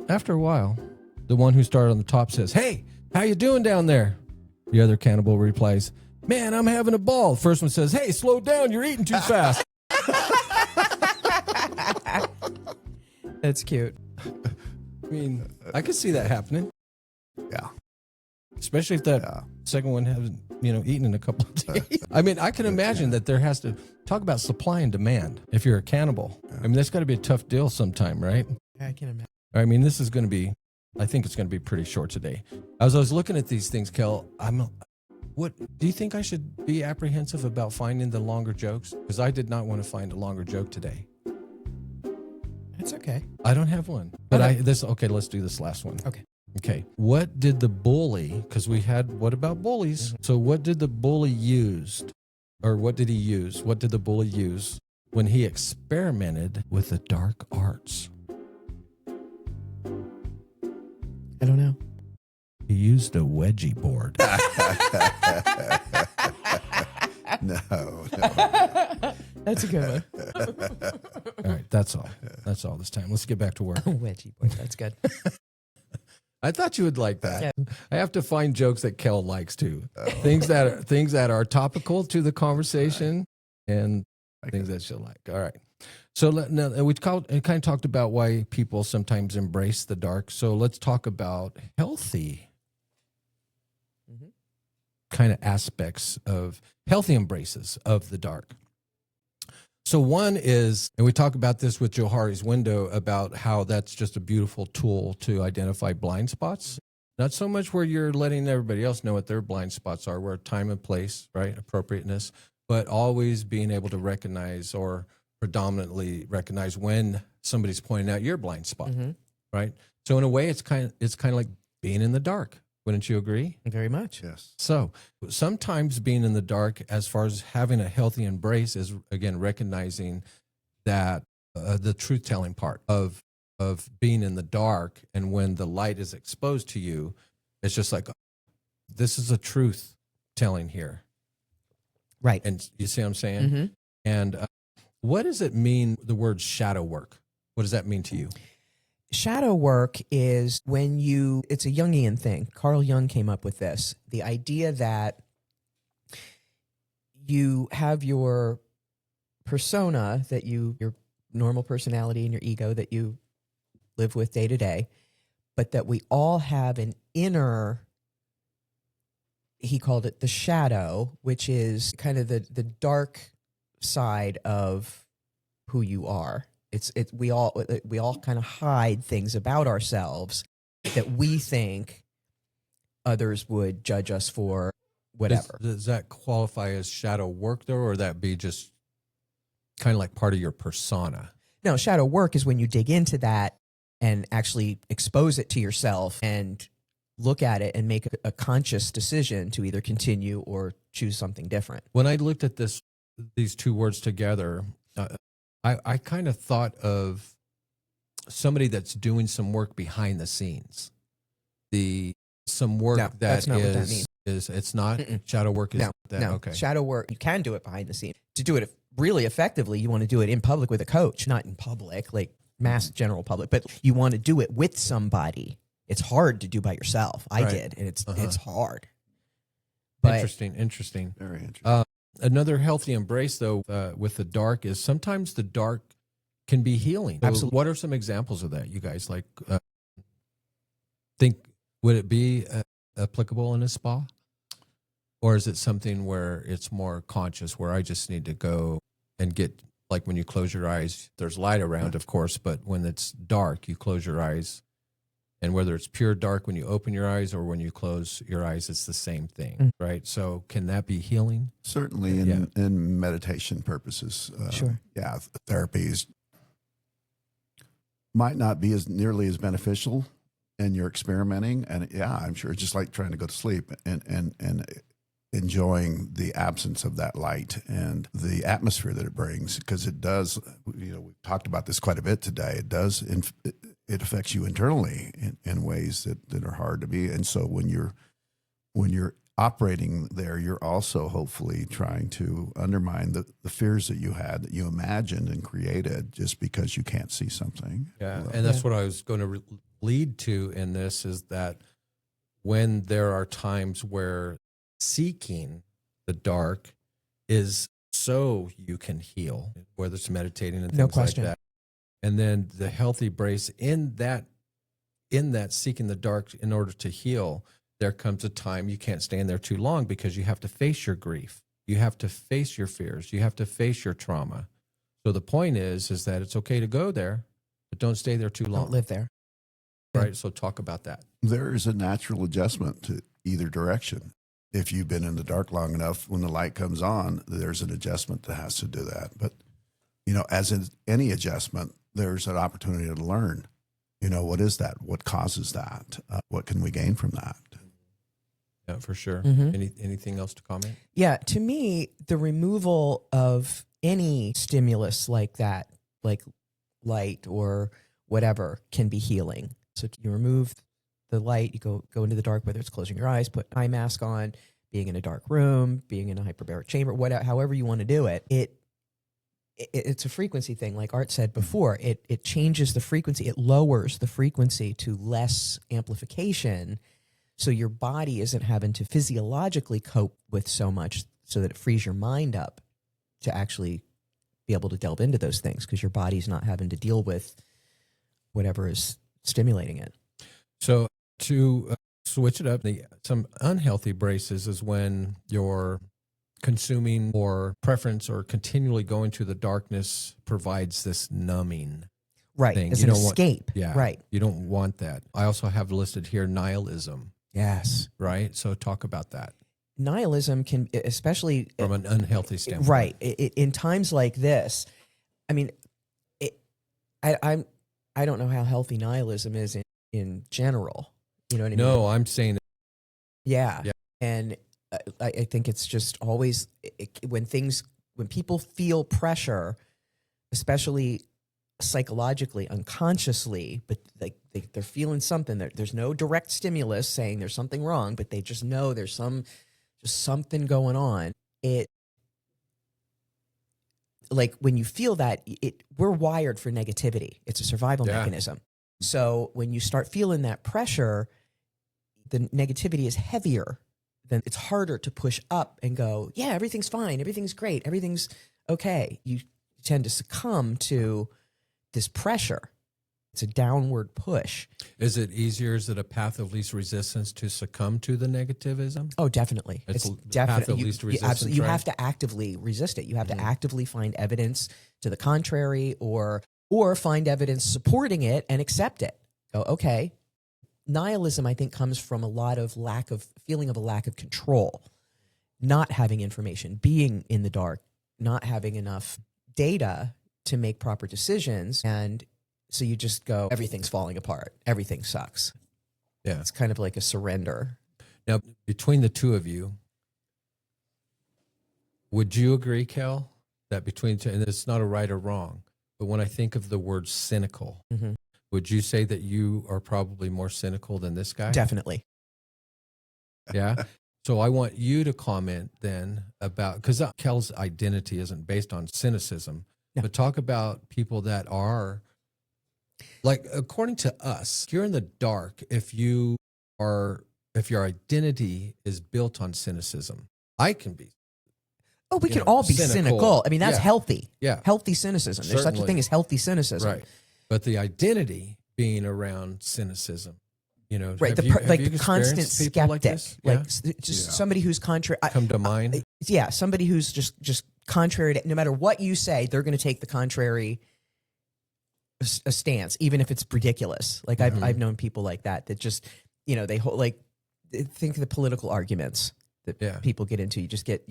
Speaker 1: after a while, the one who started on the top says, "Hey, how you doing down there?" The other cannibal replies, "Man, I'm having a ball." The first one says, "Hey, slow down. You're eating too fast."
Speaker 2: That's cute.
Speaker 1: I mean, I could see that happening.
Speaker 3: Yeah.
Speaker 1: Especially if that second one hasn't, eaten in a couple of days. I mean, I can imagine that there has to talk about supply and demand if you're a cannibal. I mean, that's got to be a tough deal sometime, right?
Speaker 2: Yeah, I can imagine.
Speaker 1: I mean, this is going to be, I think it's going to be pretty short today. As I was looking at these things, Kel, what do you think I should be apprehensive about finding the longer jokes? Because I did not want to find a longer joke today.
Speaker 2: It's okay.
Speaker 1: I don't have one. But okay, let's do this last one. Okay. What did the bully, because we had, what about bullies? Mm-hmm. So what did the bully use? Or what did he use? What did the bully use when he experimented with the dark arts.
Speaker 2: I don't know.
Speaker 1: He used a wedgie board.
Speaker 3: No.
Speaker 2: That's a good
Speaker 1: All right, that's all. That's all this time. Let's get back to work.
Speaker 2: one. Wedgie boy. That's good.
Speaker 1: I thought you would like that.
Speaker 2: Yeah.
Speaker 1: I have to find jokes that Kel likes too. Things that are topical to the conversation and things that she'll like. All right. So now we kind of talked about why people sometimes embrace the dark. So let's talk about healthy kind of aspects of healthy embraces of the dark. So one is, and we talk about this with Johari's window about how that's just a beautiful tool to identify blind spots. Not so much where you're letting everybody else know what their blind spots are, where time and place, right, appropriateness, but always being able to recognize or predominantly recognize when somebody's pointing out your blind spot, right? So in a way, it's kind of like being in the dark. Wouldn't you agree?
Speaker 2: Very much.
Speaker 3: Yes.
Speaker 1: So sometimes being in the dark, as far as having a healthy embrace, is again recognizing that the truth telling part of being in the dark, and when the light is exposed to you, it's just like, this is a truth telling here,
Speaker 2: Right.
Speaker 1: and you see what I'm saying? And what does it mean? The word shadow work. What does that mean to you?
Speaker 2: Shadow work is when it's a Jungian thing. Carl Jung came up with this. The idea that you have your persona, that your normal personality and your ego that you live with day to day, but that we all have an inner, he called it the shadow, which is kind of the dark side of who you are. We all kind of hide things about ourselves that we think others would judge us for, whatever.
Speaker 1: Does that qualify as shadow work though, or that be just kind of like part of your persona?
Speaker 2: No, shadow work is when you dig into that and actually expose it to yourself and look at it and make a conscious decision to either continue or choose something different.
Speaker 1: When I looked at these two words together, I kind of thought of somebody that's doing some work behind the scenes. Some work
Speaker 2: No, that's not what that means.
Speaker 1: It's not shadow work. Is that
Speaker 2: No.
Speaker 1: okay?
Speaker 2: Shadow work, you can do it behind the scenes. To do it really effectively, you want to do it in public with a coach, not in public, like mass general public, but you want to do it with somebody. It's hard to do by yourself. I did, and it's hard. But
Speaker 1: Interesting.
Speaker 3: Very interesting.
Speaker 1: Another healthy embrace, though, with the dark is sometimes the dark can be healing. So
Speaker 2: Absolutely.
Speaker 1: what are some examples of that, you guys? Like, would it be applicable in a spa? Or is it something where it's more conscious, where I just need to go and get, like when you close your eyes, there's light around, of course, but when it's dark, you close your eyes. And whether it's pure dark when you open your eyes or when you close your eyes, it's the same thing, right? So can that be healing?
Speaker 3: Certainly in meditation purposes.
Speaker 2: Sure.
Speaker 3: Yeah, therapies might not be as nearly as beneficial and you're experimenting. And yeah, I'm sure it's just like trying to go to sleep and enjoying the absence of that light and the atmosphere that it brings, because it does, we've talked about this quite a bit today. It does, it affects you internally in ways that are hard to be. And so when you're operating there, you're also hopefully trying to undermine the fears that you had, that you imagined and created just because you can't see something.
Speaker 1: Yeah, and that's what I was going to lead to in this, is that when there are times where seeking the dark is so you can heal, whether it's meditating and things like that. And then the healthy brace in that seeking the dark in order to heal, there comes a time you can't stay in there too long, because you have to face your grief. You have to face your fears. You have to face your trauma. So the point is that it's okay to go there, but don't stay there too long.
Speaker 2: Don't live there.
Speaker 1: Right? So talk about that.
Speaker 3: There is a natural adjustment to either direction. If you've been in the dark long enough, when the light comes on, there's an adjustment that has to do that. But, as in any adjustment, there's an opportunity to learn, what is that? What causes that? What can we gain from that?
Speaker 1: Yeah, for sure.
Speaker 2: Mm-hmm.
Speaker 1: Anything else to comment?
Speaker 2: Yeah, to me, the removal of any stimulus like that, like light or whatever, can be healing. So you remove the light, you go into the dark, whether it's closing your eyes, put an eye mask on, being in a dark room, being in a hyperbaric chamber, whatever, however you want to do it. It's a frequency thing. Like Art said before, it changes the frequency. It lowers the frequency to less amplification. So your body isn't having to physiologically cope with so much, so that it frees your mind up to actually be able to delve into those things, because your body's not having to deal with whatever is stimulating it.
Speaker 1: So to switch it up, some unhealthy braces is when you're consuming or preference or continually going to the darkness provides this numbing
Speaker 2: Right.
Speaker 1: thing.
Speaker 2: As
Speaker 1: You
Speaker 2: an
Speaker 1: don't want-
Speaker 2: escape.
Speaker 1: Yeah.
Speaker 2: Right.
Speaker 1: You don't want that. I also have listed here nihilism,
Speaker 2: Yes.
Speaker 1: right? So talk about that
Speaker 2: Nihilism can, especially
Speaker 1: from an unhealthy standpoint.
Speaker 2: right, in times like this. I mean, I don't know how healthy nihilism is in general. You know what I mean?
Speaker 1: No, I'm saying
Speaker 2: Yeah.
Speaker 1: Yeah.
Speaker 2: And I think it's just always when people feel pressure, especially psychologically, unconsciously, but like they're feeling something. There's no direct stimulus saying there's something wrong, but they just know there's something going on. Like when you feel that, we're wired for negativity. It's a survival mechanism. So when you start feeling that pressure, the negativity is heavier. Then it's harder to push up and go, yeah, everything's fine, everything's great, everything's okay. You tend to succumb to this pressure. It's a downward push.
Speaker 1: Is it easier? Is it a path of least resistance to succumb to the negativism?
Speaker 2: Oh, definitely.
Speaker 1: It's
Speaker 2: It's
Speaker 1: the path of
Speaker 2: definitely
Speaker 1: least
Speaker 2: you
Speaker 1: resistance,
Speaker 2: you
Speaker 1: right?
Speaker 2: have to actively resist it. You have to actively find evidence to the contrary, or find evidence supporting it and accept it. Go, okay. Nihilism, I think, comes from a lot of feeling of a lack of control, not having information, being in the dark, not having enough data to make proper decisions. And so you just go, everything's falling apart. Everything sucks.
Speaker 1: Yeah.
Speaker 2: It's kind of like a surrender.
Speaker 1: Now, between the two of you, would you agree, Kel, that between two, and it's not a right or wrong, but when I think of the word cynical,
Speaker 2: Mhm.
Speaker 1: would you say that you are probably more cynical than this guy?
Speaker 2: Definitely.
Speaker 1: Yeah. So I want you to comment then about, because Kel's identity isn't based on cynicism,
Speaker 2: No.
Speaker 1: but talk about people that are, like, according to us, if you're in the dark, if your identity is built on cynicism, I can be.
Speaker 2: Oh, we
Speaker 1: You
Speaker 2: can
Speaker 1: know,
Speaker 2: all be
Speaker 1: cynical.
Speaker 2: cynical. I mean, that's
Speaker 1: Yeah.
Speaker 2: healthy.
Speaker 1: Yeah.
Speaker 2: Healthy cynicism. There's such a
Speaker 1: Certainly.
Speaker 2: thing as healthy cynicism.
Speaker 1: Right. But the identity being around cynicism,
Speaker 2: Right.
Speaker 1: have you
Speaker 2: The constant
Speaker 1: experienced people
Speaker 2: skeptic.
Speaker 1: like this?
Speaker 2: Just
Speaker 3: Yeah.
Speaker 2: somebody who's contrary.
Speaker 1: Come to mind?
Speaker 2: Somebody who's just contrary to, no matter what you say, they're going to take the contrary a stance, even if it's ridiculous. Like I've known people like that just, they think of the political arguments that people get into. You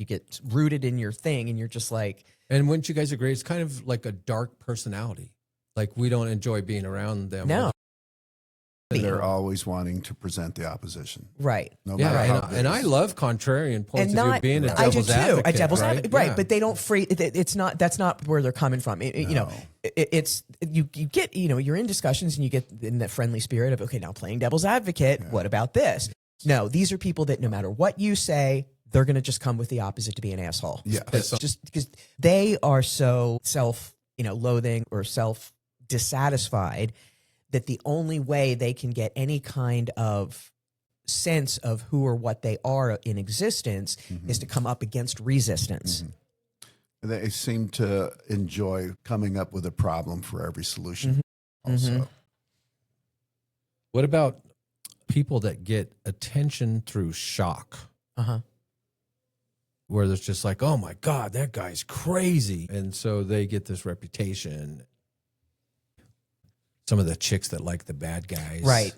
Speaker 2: get rooted in your thing, and you're just like.
Speaker 1: And wouldn't you guys agree? It's kind of like a dark personality. Like we don't enjoy being around them.
Speaker 2: No.
Speaker 3: They're always wanting to present the opposition.
Speaker 2: Right.
Speaker 3: No
Speaker 1: Yeah,
Speaker 3: matter how
Speaker 1: and I love contrarian points of view, being a
Speaker 2: I do
Speaker 1: devil's
Speaker 2: too.
Speaker 1: advocate.
Speaker 2: A devil's
Speaker 1: right?
Speaker 2: advocate, right?
Speaker 1: Yeah.
Speaker 2: But they don't that's not where they're coming from. It's you get you're in discussions and you get in that friendly spirit of, okay, now playing devil's advocate. What about this? No, these are people that no matter what you say, they're going to just come with the opposite to be an asshole.
Speaker 3: Yeah.
Speaker 2: Just because they are so loathing or self dissatisfied that the only way they can get any kind of sense of who or what they are in existence is to come up against resistance.
Speaker 3: They seem to enjoy coming up with a problem for every solution. Also,
Speaker 1: What about people that get attention through shock? Where there's just like, oh my God, that guy's crazy. And so they get this reputation. Some of the chicks that like the bad guys.
Speaker 2: Right.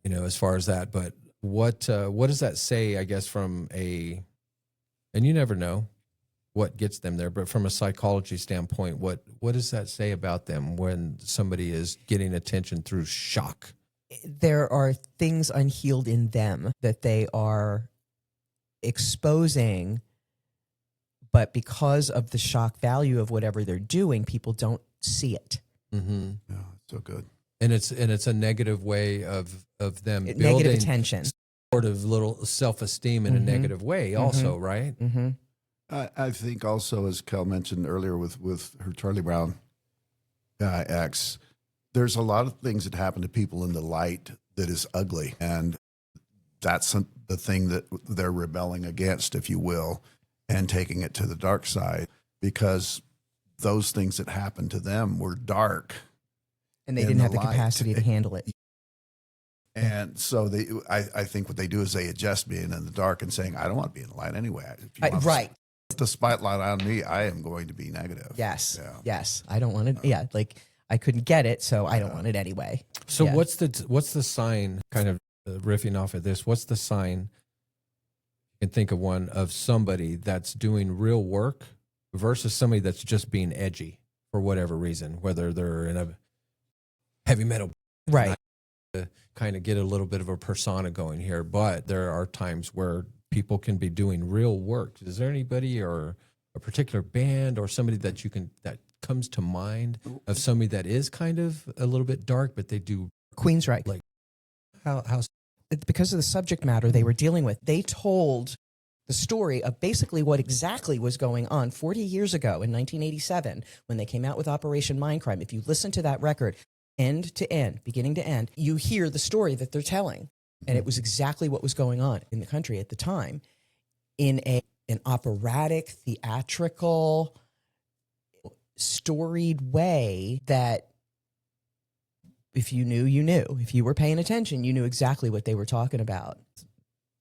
Speaker 1: As far as that. But what does that say, I guess, and you never know what gets them there, but from a psychology standpoint, what does that say about them when somebody is getting attention through shock?
Speaker 2: There are things unhealed in them that they are exposing but because of the shock value of whatever they're doing, people don't see it.
Speaker 1: Mm-hmm.
Speaker 3: Yeah, so good.
Speaker 1: And it's a negative way of them
Speaker 2: Negative
Speaker 1: building
Speaker 2: attention.
Speaker 1: sort of little self-esteem in a negative way also, right?
Speaker 2: Mm-hmm.
Speaker 3: I think also, as Kel mentioned earlier with her Charlie Brown ex, there's a lot of things that happen to people in the light that is ugly. And that's the thing that they're rebelling against, if you will, and taking it to the dark side, because those things that happened to them were dark.
Speaker 2: And they
Speaker 3: in
Speaker 2: didn't have the
Speaker 3: light.
Speaker 2: capacity to handle it.
Speaker 3: And so I think what they do is they adjust being in the dark and saying, I don't want to be in the light anyway. If you want
Speaker 2: Right.
Speaker 3: the spotlight on me, I am going to be negative.
Speaker 2: Yes.
Speaker 3: Yeah.
Speaker 2: Yes. I don't want it. Yeah. Like I couldn't get it, so I don't want it anyway.
Speaker 1: So
Speaker 2: Yeah.
Speaker 1: what's the sign, kind of riffing off of this, what's the sign, you can think of one, of somebody that's doing real work versus somebody that's just being edgy for whatever reason, whether they're in a heavy metal,
Speaker 2: Right.
Speaker 1: to kind of get a little bit of a persona going here, but there are times where people can be doing real work. Is there anybody or a particular band or somebody that that comes to mind of somebody that is kind of a little bit dark, but they do
Speaker 2: Queensryche.
Speaker 1: like how
Speaker 2: Because of the subject matter they were dealing with, they told the story of basically what exactly was going on 40 years ago in 1987 when they came out with Operation Mindcrime. If you listen to that record, end to end, beginning to end, you hear the story that they're telling. And it was exactly what was going on in the country at the time in an operatic, theatrical, storied way that if you knew, you knew. If you were paying attention, you knew exactly what they were talking about.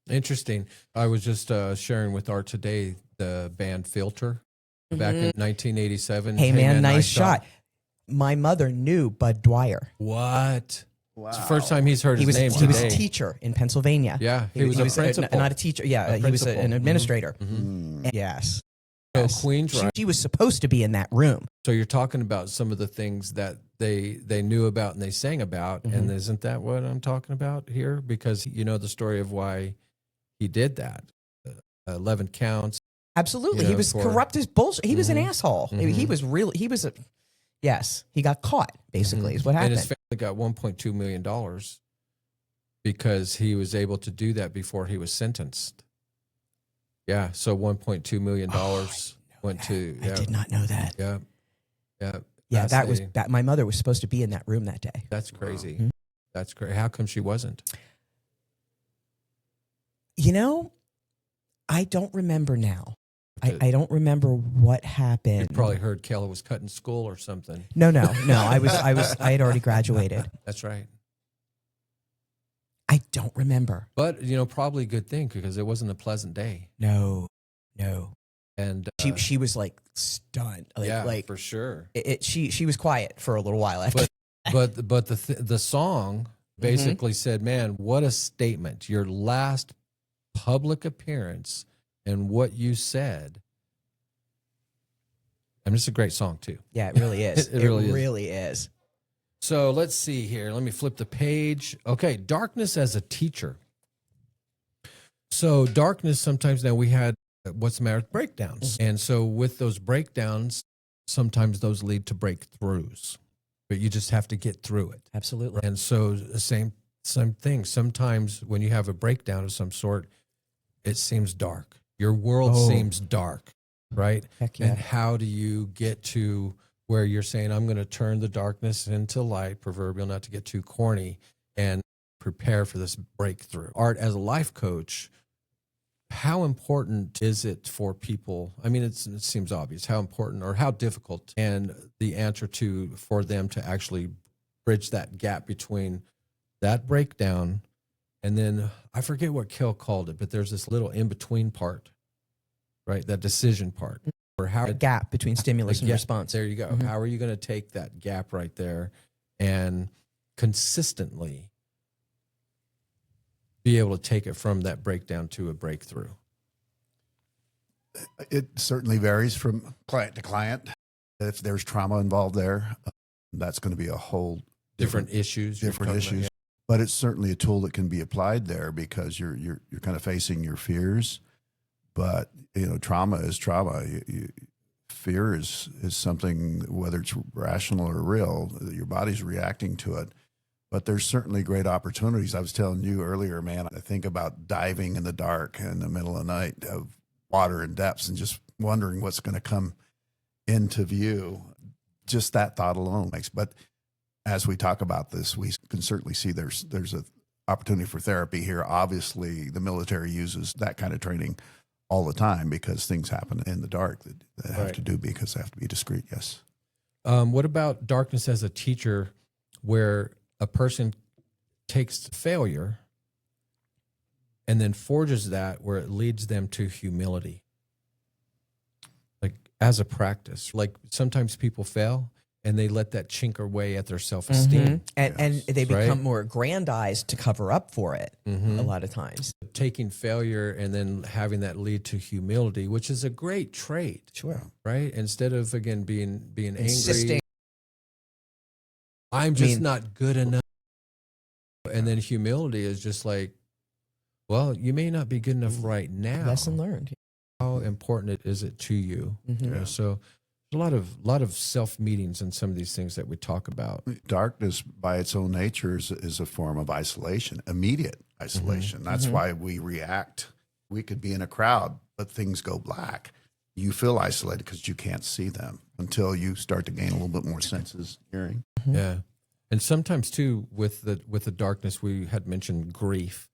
Speaker 1: Interesting. I was just sharing with Art today the band Filter back in 1987.
Speaker 2: Hey, man, nice shot. My mother knew Bud Dwyer.
Speaker 1: What?
Speaker 3: Wow.
Speaker 1: It's the first time he's heard
Speaker 2: He
Speaker 1: his
Speaker 2: was
Speaker 1: name
Speaker 2: he was
Speaker 1: today.
Speaker 2: a teacher in Pennsylvania.
Speaker 1: Yeah, he was a principal.
Speaker 2: not a teacher. Yeah,
Speaker 1: A
Speaker 2: he was
Speaker 1: principal.
Speaker 2: an administrator.
Speaker 3: Mm.
Speaker 2: Yes.
Speaker 1: So
Speaker 2: Yes.
Speaker 1: Queensryche.
Speaker 2: She was supposed to be in that room.
Speaker 1: So you're talking about some of the things that they knew about and they sang about, and isn't that what I'm talking about here? Because you know the story of why he did that. 11 counts.
Speaker 2: Absolutely.
Speaker 1: You
Speaker 2: He
Speaker 1: know,
Speaker 2: was
Speaker 1: for-
Speaker 2: corrupt as bullshit. He was an
Speaker 1: Mhm.
Speaker 2: asshole. He
Speaker 1: Mhm.
Speaker 2: was really, yes, he got caught, basically, is what
Speaker 1: And
Speaker 2: happened.
Speaker 1: his family got $1.2 million because he was able to do that before he was sentenced. Yeah, so $1.2 million went to.
Speaker 2: I did not know that.
Speaker 1: Yeah,
Speaker 2: Yeah, that was,
Speaker 1: Fascinating.
Speaker 2: my mother was supposed to be in that room that day.
Speaker 1: That's crazy.
Speaker 2: Mhm.
Speaker 1: That's great. How come she wasn't?
Speaker 2: You know, I don't remember now.
Speaker 1: Okay.
Speaker 2: I don't remember what happened.
Speaker 1: You probably heard Keller was cutting school or something.
Speaker 2: No. I had already graduated.
Speaker 1: That's right.
Speaker 2: I don't remember.
Speaker 1: But, you know, probably a good thing because it wasn't a pleasant day.
Speaker 2: No.
Speaker 1: And
Speaker 2: She was like stunned. Like
Speaker 1: for sure.
Speaker 2: She was quiet for a little while after.
Speaker 1: But the song basically said, man, what a statement. Your last public appearance and what you said. And it's a great song too.
Speaker 2: Yeah, it really is.
Speaker 1: It really is.
Speaker 2: really is.
Speaker 1: So let's see here. Let me flip the page. Okay, darkness as a teacher. So darkness, sometimes now we had what's the matter with breakdowns. And so with those breakdowns, sometimes those lead to breakthroughs, but you just have to get through it.
Speaker 2: Absolutely.
Speaker 1: And so the same thing. Sometimes when you have a breakdown of some sort, it seems dark. Your world seems dark, right?
Speaker 2: Heck yeah.
Speaker 1: And how do you get to where you're saying, I'm going to turn the darkness into light, proverbial, not to get too corny, and prepare for this breakthrough? Art, as a life coach, how important is it for people? I mean, it seems obvious. How important or how difficult, and the answer for them to actually bridge that gap between that breakdown and then, I forget what Kel called it, but there's this little in-between part, right? That decision part. Or how
Speaker 2: A gap between stimulus and
Speaker 1: Yeah,
Speaker 2: response.
Speaker 1: There you go. How are you going to take that gap right there and consistently be able to take it from that breakdown to a breakthrough?
Speaker 3: It certainly varies from client to client. If there's trauma involved there, that's going to be a whole
Speaker 1: Different issues. you're
Speaker 3: different
Speaker 1: talking about,
Speaker 3: issues. But it's certainly a tool that can be applied there because you're kind of facing your fears. But trauma is trauma. Fear is something, whether it's rational or real, your body's reacting to it. But there's certainly great opportunities. I was telling you earlier, man, I think about diving in the dark in the middle of the night of water and depths and just wondering what's going to come into view. Just that thought alone makes. But as we talk about this, we can certainly see there's a opportunity for therapy here. Obviously, the military uses that kind of training all the time because things happen in the dark that they have to do because they have to be discreet. Yes.
Speaker 1: What about darkness as a teacher, where a person takes failure and then forges that where it leads them to humility? Like as a practice, like sometimes people fail and they let that chink away at their self-esteem.
Speaker 2: And they
Speaker 1: Right?
Speaker 2: become more aggrandized to cover up for it a
Speaker 1: Mhm.
Speaker 2: lot of times.
Speaker 1: Taking failure and then having that lead to humility, which is a great trait.
Speaker 2: Sure.
Speaker 1: Right? Instead of, again, being angry.
Speaker 2: Insisting.
Speaker 1: I'm just not good enough. And then humility is just like, well, you may not be good enough right now.
Speaker 2: Lesson learned.
Speaker 1: How important is it to you?
Speaker 2: Mhm.
Speaker 1: You know, so there's a lot of self meetings in some of these things that we talk about.
Speaker 3: Darkness, by its own nature, is a form of isolation, immediate isolation. That's why we react. We could be in a crowd, but things go black. You feel isolated because you can't see them until you start to gain a little bit more senses, hearing.
Speaker 1: Yeah. And sometimes too, with the darkness, we had mentioned grief.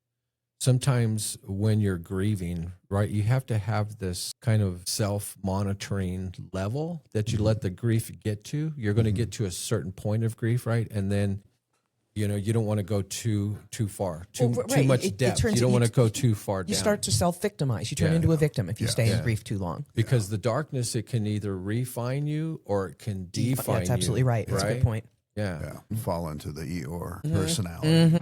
Speaker 1: Sometimes when you're grieving, right, you have to have this kind of self-monitoring level that you let the grief get to. You're going to get to a certain point of grief, right? And then, you don't want to go too far, too much depth. You don't want to go too far down.
Speaker 2: You start to self-victimize. You turn into a victim if you stay in grief too long.
Speaker 1: Because the darkness, it can either refine you or it can define you.
Speaker 2: That's absolutely right. That's a good point.
Speaker 1: Yeah.
Speaker 3: Fall into the Eeyore personality.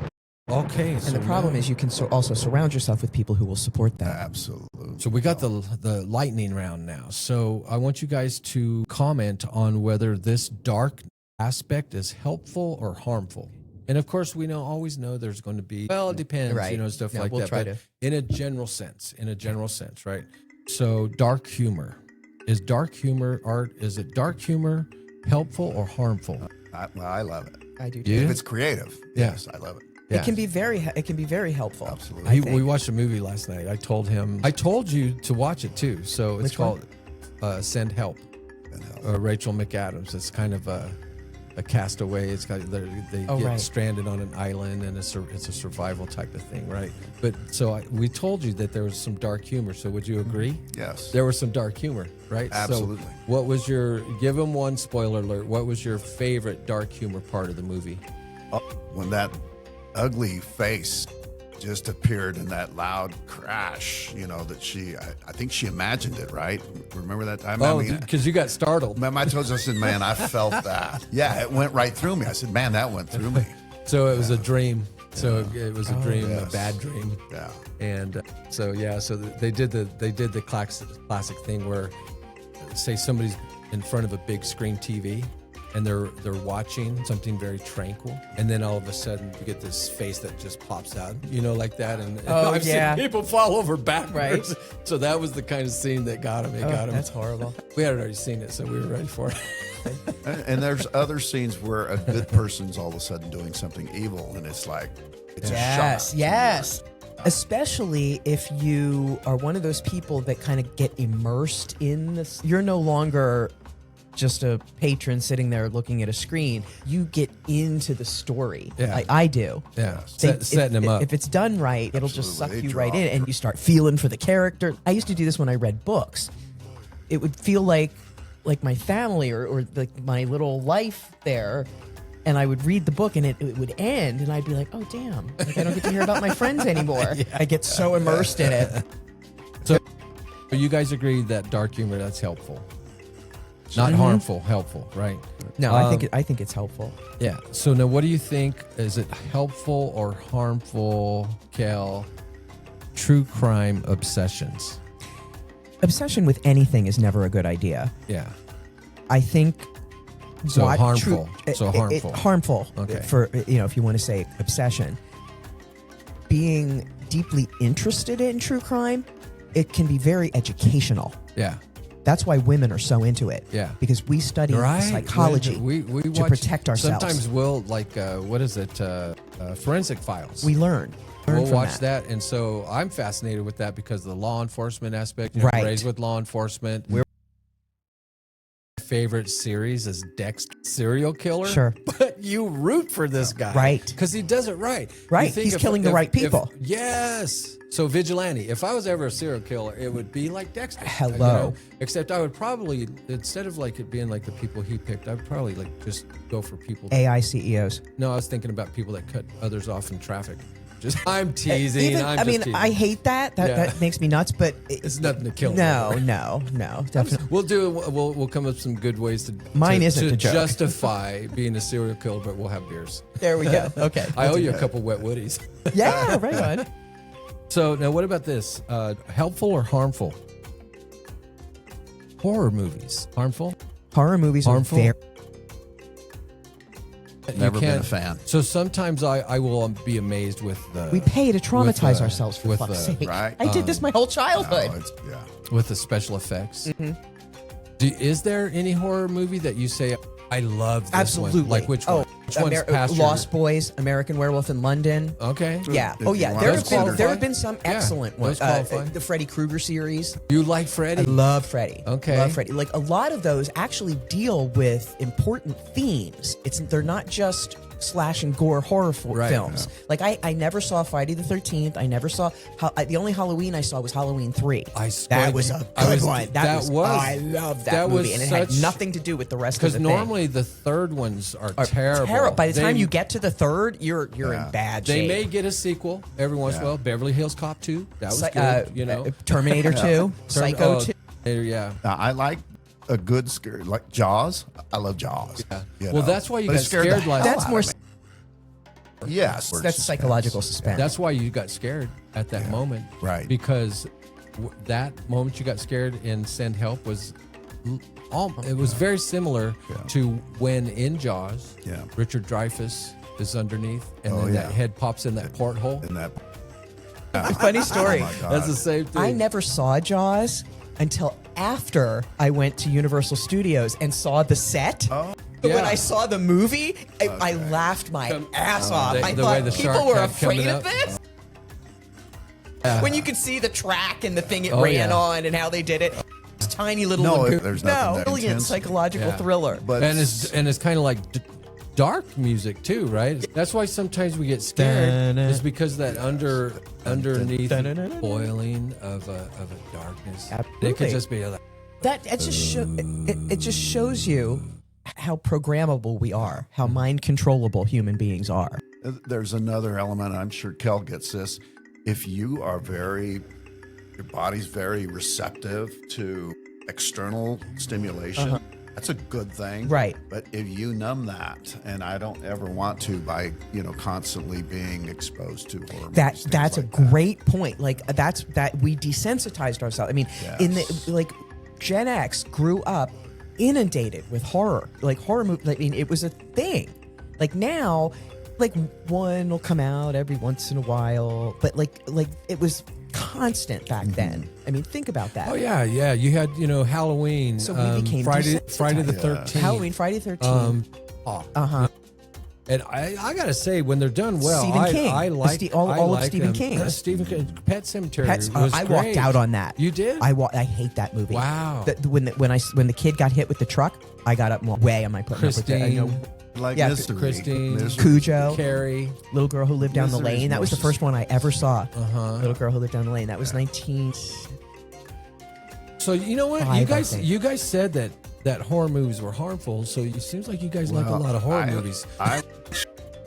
Speaker 1: Okay.
Speaker 2: And the problem is you can also surround yourself with people who will support that.
Speaker 3: Absolutely.
Speaker 1: So we got the lightning round now. So I want you guys to comment on whether this dark aspect is helpful or harmful. And of course, we always know there's going to be, well, it depends,
Speaker 2: Right.
Speaker 1: Stuff
Speaker 2: No,
Speaker 1: like
Speaker 2: we'll
Speaker 1: that.
Speaker 2: try
Speaker 1: But
Speaker 2: to-
Speaker 1: in a general sense, right? So dark humor. Is dark humor, Art, is it dark humor helpful or harmful?
Speaker 3: I love it.
Speaker 2: I do
Speaker 1: Yeah.
Speaker 2: too.
Speaker 3: If it's creative, yes, I love it.
Speaker 1: Yeah.
Speaker 2: It can be very helpful.
Speaker 3: Absolutely.
Speaker 1: We watched a movie last night. I told you to watch it too. So it's
Speaker 2: Which
Speaker 1: called Send Help. Rachel McAdams. It's kind of a castaway. It's got they get stranded on an island, and it's a survival type of thing, right? But so we told you that there was some dark humor. So would you agree?
Speaker 3: Yes.
Speaker 1: There was some dark humor, right?
Speaker 3: Absolutely.
Speaker 1: So what was give them one spoiler alert? What was your favorite dark humor part of the movie?
Speaker 3: When that ugly face just appeared in that loud crash, that I think she imagined it, right? Remember that time?
Speaker 1: Oh, because you got startled.
Speaker 3: I told you, I said, man, I felt that. Yeah, it went right through me. I said, man, that went through me.
Speaker 1: So it was a dream. So it was a dream,
Speaker 3: yes.
Speaker 1: a bad dream.
Speaker 3: Yeah.
Speaker 1: And so they did the classic thing where, say somebody's in front of a big screen TV and they're watching something very tranquil, and then all of a sudden you get this face that just pops out, like that. And I've seen people fall over backwards.
Speaker 2: Right.
Speaker 1: So that was the kind of scene that got him. It got him.
Speaker 2: That's horrible.
Speaker 1: We had already seen it, so we were ready for it.
Speaker 3: And there's other scenes where a good person's all of a sudden doing something evil, and it's like, it's a shock.
Speaker 2: Yes. Especially if you are one of those people that kind of get immersed in this. You're no longer just a patron sitting there looking at a screen. You get into the story.
Speaker 1: Yeah.
Speaker 2: I do.
Speaker 1: Yeah,
Speaker 2: They-
Speaker 1: setting him up.
Speaker 2: If it's done right, it'll just suck
Speaker 3: Absolutely.
Speaker 2: you right in, and you start feeling for the character. I used to do this when I read books. It would feel like my family or like my little life there. And I would read the book, and it would end, and I'd be like, "Oh, damn! Like, I don't get to hear about my friends anymore." I get so immersed in it.
Speaker 1: So you guys agree that dark humor, that's helpful, not harmful, helpful, right?
Speaker 2: No, I think it's helpful.
Speaker 1: Yeah. So now, what do you think? Is it helpful or harmful, Kel? True crime obsessions.
Speaker 2: Obsession with anything is never a good idea.
Speaker 1: Yeah.
Speaker 2: I think.
Speaker 1: So harmful. Harmful.
Speaker 2: Harmful.
Speaker 1: Okay.
Speaker 2: For if you want to say obsession. Being deeply interested in true crime it can be very educational.
Speaker 1: Yeah.
Speaker 2: That's why women are so into it.
Speaker 1: Yeah.
Speaker 2: Because we study psychology
Speaker 1: We
Speaker 2: to
Speaker 1: watch,
Speaker 2: protect ourselves.
Speaker 1: Sometimes we'll what is it? Forensic files.
Speaker 2: We learn.
Speaker 1: We'll
Speaker 2: from
Speaker 1: watch that. And so I'm fascinated with that because of the law enforcement aspect. You know,
Speaker 2: Right.
Speaker 1: raised with law enforcement. My favorite series is Dexter, serial killer.
Speaker 2: Sure.
Speaker 1: But you root for this guy.
Speaker 2: Right.
Speaker 1: Because he does it right.
Speaker 2: Right.
Speaker 1: You think
Speaker 2: He's killing the right people.
Speaker 1: Yes. So vigilante. If I was ever a serial killer, it would be like Dexter.
Speaker 2: Hello.
Speaker 1: You know? Except I would probably, instead of like it being like the people he picked, I would probably like just go for people.
Speaker 2: AI CEOs.
Speaker 1: No, I was thinking about people that cut others off in traffic. I'm teasing.
Speaker 2: Even, I hate that. That makes me nuts. But
Speaker 1: it's nothing to kill.
Speaker 2: No, definitely.
Speaker 1: We'll come up with some good ways to
Speaker 2: Mine isn't
Speaker 1: to
Speaker 2: the joke.
Speaker 1: justify being a serial killer, but we'll have beers.
Speaker 2: There we go. Okay.
Speaker 1: I owe you a couple wet woodies.
Speaker 2: Yeah, right on.
Speaker 1: So now, what about this? Helpful or harmful? Horror movies harmful?
Speaker 2: Horror movies
Speaker 1: Harmful?
Speaker 2: are very.
Speaker 3: Never been a fan.
Speaker 1: So sometimes I will be amazed with the
Speaker 2: We pay to traumatize
Speaker 1: with,
Speaker 2: ourselves for
Speaker 1: with,
Speaker 2: fuck's sake.
Speaker 3: right.
Speaker 2: I did this my whole childhood.
Speaker 1: with the special effects.
Speaker 2: Mm-hmm.
Speaker 1: Is there any horror movie that you say I love this
Speaker 2: Absolutely.
Speaker 1: one? Like which one? Which one's past your-
Speaker 2: Lost Boys, American Werewolf in London.
Speaker 1: Okay.
Speaker 2: Yeah.
Speaker 3: If
Speaker 2: Oh,
Speaker 3: you
Speaker 2: yeah.
Speaker 3: want
Speaker 2: There
Speaker 3: to
Speaker 2: have been
Speaker 3: qualify.
Speaker 2: some excellent
Speaker 1: those
Speaker 2: ones.
Speaker 1: qualify.
Speaker 2: The Freddy Krueger series.
Speaker 1: You like
Speaker 2: I
Speaker 1: Freddy?
Speaker 2: love Freddy.
Speaker 1: Okay.
Speaker 2: Love Freddy. Like a lot of those actually deal with important themes. They're not just slash and gore horror
Speaker 1: Right.
Speaker 2: films. Like I never saw Friday the 13th. I never saw the only Halloween I saw was Halloween 3. That was a good one. I love that movie, and it had nothing to do with the rest of
Speaker 1: Because
Speaker 2: the
Speaker 1: normally the third ones are terrible.
Speaker 2: By the time you get to the third, you're in bad
Speaker 1: they
Speaker 2: shape.
Speaker 1: may get a sequel every once in a while. Beverly Hills Cop 2, that was good. You know,
Speaker 2: Terminator 2, Psycho 2.
Speaker 1: Yeah.
Speaker 3: I like a good scare, like Jaws. I love Jaws.
Speaker 1: Yeah.
Speaker 3: You
Speaker 1: Well,
Speaker 3: know?
Speaker 1: that's why you
Speaker 3: But it
Speaker 1: got
Speaker 3: scared
Speaker 1: scared
Speaker 3: the
Speaker 1: last.
Speaker 3: hell
Speaker 2: That's
Speaker 3: out
Speaker 2: more.
Speaker 3: of me. Yes,
Speaker 2: That's psychological suspense.
Speaker 1: That's why you got scared at that moment,
Speaker 3: Right.
Speaker 1: Because that moment you got scared in Send Help was, it was very similar to when in Jaws, Richard Dreyfuss is underneath, and then that head pops in that porthole.
Speaker 3: In that.
Speaker 2: Funny story.
Speaker 3: Oh my God.
Speaker 1: That's the same thing.
Speaker 2: I never saw Jaws until after I went to Universal Studios and saw the set.
Speaker 3: Oh.
Speaker 2: But when
Speaker 1: Yeah.
Speaker 2: I saw the movie, I laughed my ass off. I
Speaker 1: the way
Speaker 2: thought
Speaker 1: the
Speaker 2: people
Speaker 1: shark
Speaker 2: were
Speaker 1: kept
Speaker 2: afraid
Speaker 1: coming
Speaker 2: of
Speaker 1: up.
Speaker 2: this. When you could see the track and the thing it
Speaker 1: Oh,
Speaker 2: ran
Speaker 1: yeah.
Speaker 2: on and how they did it. This tiny little
Speaker 3: No,
Speaker 2: lagoon.
Speaker 3: there's nothing that
Speaker 2: brilliant
Speaker 3: intense.
Speaker 2: psychological
Speaker 1: Yeah.
Speaker 2: thriller.
Speaker 3: But
Speaker 1: and it's kind of like dark music too, right? That's why sometimes we get scared. Is because that underneath boiling of a darkness. It
Speaker 2: Absolutely.
Speaker 1: could just be like,
Speaker 2: That it just shows you how programmable we are, how mind controllable human beings are.
Speaker 3: there's another element. I'm sure Kel gets this. If you are your body's very receptive to external stimulation, that's a good thing.
Speaker 2: Right.
Speaker 3: But if you numb that, and I don't ever want to by, constantly being exposed to horror movies,
Speaker 2: That's a
Speaker 3: things like that.
Speaker 2: great point. Like that we desensitized ourselves. I mean, in the Gen X grew up inundated with horror. Like horror movie. I mean, it was a thing. Like now, like one will come out every once in a while, but like it was constant back then. I mean, think about that.
Speaker 1: oh yeah. You had Halloween,
Speaker 2: So we became
Speaker 1: Friday
Speaker 2: desensitized.
Speaker 1: the 13th,
Speaker 2: Halloween, Friday the 13th.
Speaker 1: And I gotta say, when they're done well,
Speaker 2: Stephen King.
Speaker 1: I like
Speaker 2: All of
Speaker 1: like
Speaker 2: Stephen
Speaker 1: them.
Speaker 2: King.
Speaker 1: Stephen King, Pet Cemetery
Speaker 2: Pets,
Speaker 1: was
Speaker 2: I
Speaker 1: great.
Speaker 2: walked out on that.
Speaker 1: You did?
Speaker 2: I hate that movie.
Speaker 1: Wow.
Speaker 2: When the kid got hit with the truck, I got up. Way am I putting up with it? I know.
Speaker 3: Like
Speaker 2: Yeah,
Speaker 3: Mystery.
Speaker 1: Christine,
Speaker 3: Mystery.
Speaker 2: Cujo,
Speaker 1: Carrie.
Speaker 2: Little Girl Who Lived Down the
Speaker 3: Misery is
Speaker 2: Lane. That was the
Speaker 3: most-
Speaker 2: first one I ever saw. Little Girl Who Lived Down the Lane. That was 19.
Speaker 1: So you know what?
Speaker 2: Five, I
Speaker 1: You
Speaker 2: think.
Speaker 1: guys said that horror movies were harmful. So it seems like you guys like a lot of horror movies.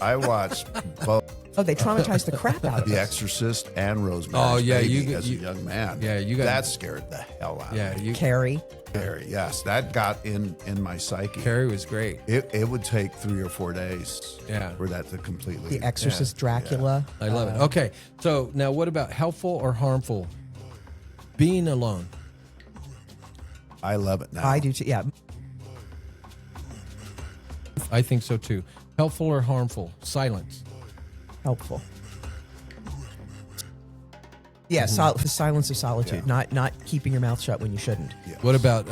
Speaker 3: I watched both
Speaker 2: Oh, they traumatized the crap out of
Speaker 3: The
Speaker 2: us.
Speaker 3: Exorcist and Rosemary's
Speaker 1: Oh, yeah,
Speaker 3: Baby
Speaker 1: you-
Speaker 3: as a young man.
Speaker 1: Yeah, you got-
Speaker 3: that scared the hell out
Speaker 1: Yeah,
Speaker 3: of me.
Speaker 1: you
Speaker 2: Carrie.
Speaker 3: Carrie, yes, that got in my psyche.
Speaker 1: Carrie was great.
Speaker 3: It would take 3 or 4 days
Speaker 1: Yeah.
Speaker 3: for that to completely.
Speaker 2: The Exorcist, Dracula.
Speaker 1: I love it. Okay, so now what about helpful or harmful? Being alone.
Speaker 3: I love it now.
Speaker 2: I do too. Yeah.
Speaker 1: I think so too. Helpful or harmful? Silence.
Speaker 2: Helpful. Yeah, the silence of solitude, not keeping your mouth shut when you shouldn't.
Speaker 1: What about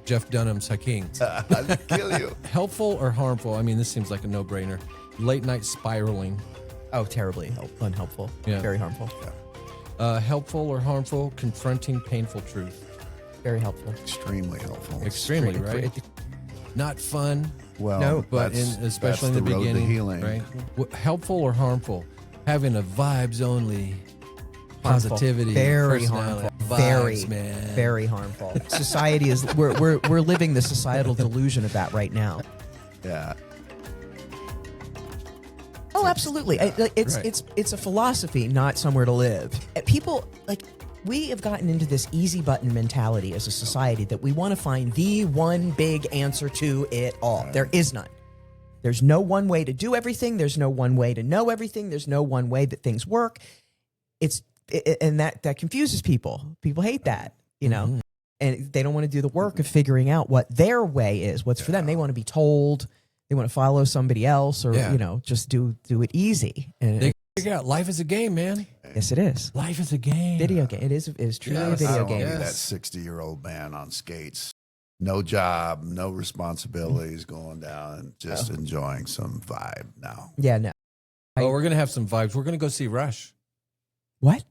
Speaker 1: Jeff Dunham's Hacking?
Speaker 3: I'll kill you.
Speaker 1: Helpful or harmful? I mean, this seems like a no-brainer. Late night spiraling.
Speaker 2: Oh, terribly unhelpful.
Speaker 1: Yeah.
Speaker 2: Very harmful.
Speaker 1: Helpful or harmful? Confronting painful truth.
Speaker 2: Very helpful.
Speaker 3: Extremely helpful.
Speaker 1: Extremely, right? Not fun,
Speaker 3: Well,
Speaker 2: No,
Speaker 1: but especially in the
Speaker 3: road to
Speaker 1: beginning,
Speaker 3: healing.
Speaker 1: right? Helpful or harmful? Having a vibes only positivity,
Speaker 2: Very
Speaker 1: personality.
Speaker 2: harmful.
Speaker 1: Vibes, man.
Speaker 2: Very harmful. Society is we're living the societal delusion of that right now.
Speaker 3: Yeah.
Speaker 2: Oh, absolutely. It's
Speaker 1: Right.
Speaker 2: it's a philosophy, not somewhere to live. People we have gotten into this easy button mentality as a society that we want to find the one big answer to it all. There is none. There's no one way to do everything. There's no one way to know everything. There's no one way that things work. And that confuses people. People hate that, you know,
Speaker 1: Mm-hmm.
Speaker 2: and they don't want to do the work of figuring out what their way is, what's for them. They want to be told. They want to follow somebody else, or just do it easy. And
Speaker 1: They figure out life is a game, man.
Speaker 2: yes, it is.
Speaker 1: Life is a game.
Speaker 2: Video game. It is truly a
Speaker 3: I
Speaker 2: video
Speaker 3: don't
Speaker 2: game.
Speaker 3: want to be that
Speaker 1: Yes.
Speaker 3: 60-year-old man on skates. No job, no responsibilities, going down and just enjoying some vibe now.
Speaker 2: Yeah, no.
Speaker 1: Oh, we're gonna have some vibes. We're gonna go see Rush.
Speaker 2: What?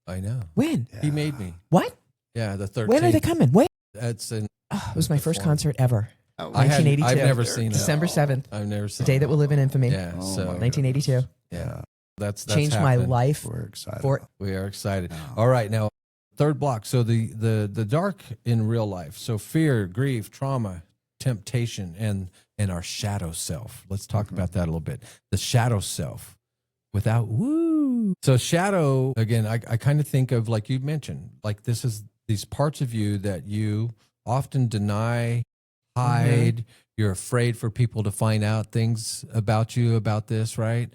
Speaker 1: I know.
Speaker 2: When?
Speaker 1: He made me.
Speaker 2: What?
Speaker 1: Yeah, the 13th.
Speaker 2: When are they coming? When?
Speaker 1: That's in.
Speaker 2: Oh, it was my first concert ever.
Speaker 3: Oh,
Speaker 1: I've
Speaker 2: 1982.
Speaker 1: never seen it.
Speaker 2: December 7th.
Speaker 1: I've never
Speaker 2: The
Speaker 1: seen
Speaker 2: day
Speaker 1: it.
Speaker 2: that will live in infamy.
Speaker 1: Yeah.
Speaker 3: Oh
Speaker 1: So
Speaker 3: my
Speaker 2: 1982.
Speaker 1: yeah, that's
Speaker 2: Changed my
Speaker 1: happening.
Speaker 2: life.
Speaker 3: We're excited.
Speaker 2: For
Speaker 1: We are excited.
Speaker 3: Yeah.
Speaker 1: All right, now third block. So the dark in real life. So fear, grief, trauma, temptation, and our shadow self. Let's talk about that a little bit. The shadow self, without woo. So shadow again. I kind of think of, like you mentioned, like this is these parts of you that you often deny, hide. You're afraid for people to find out things about you about this, right?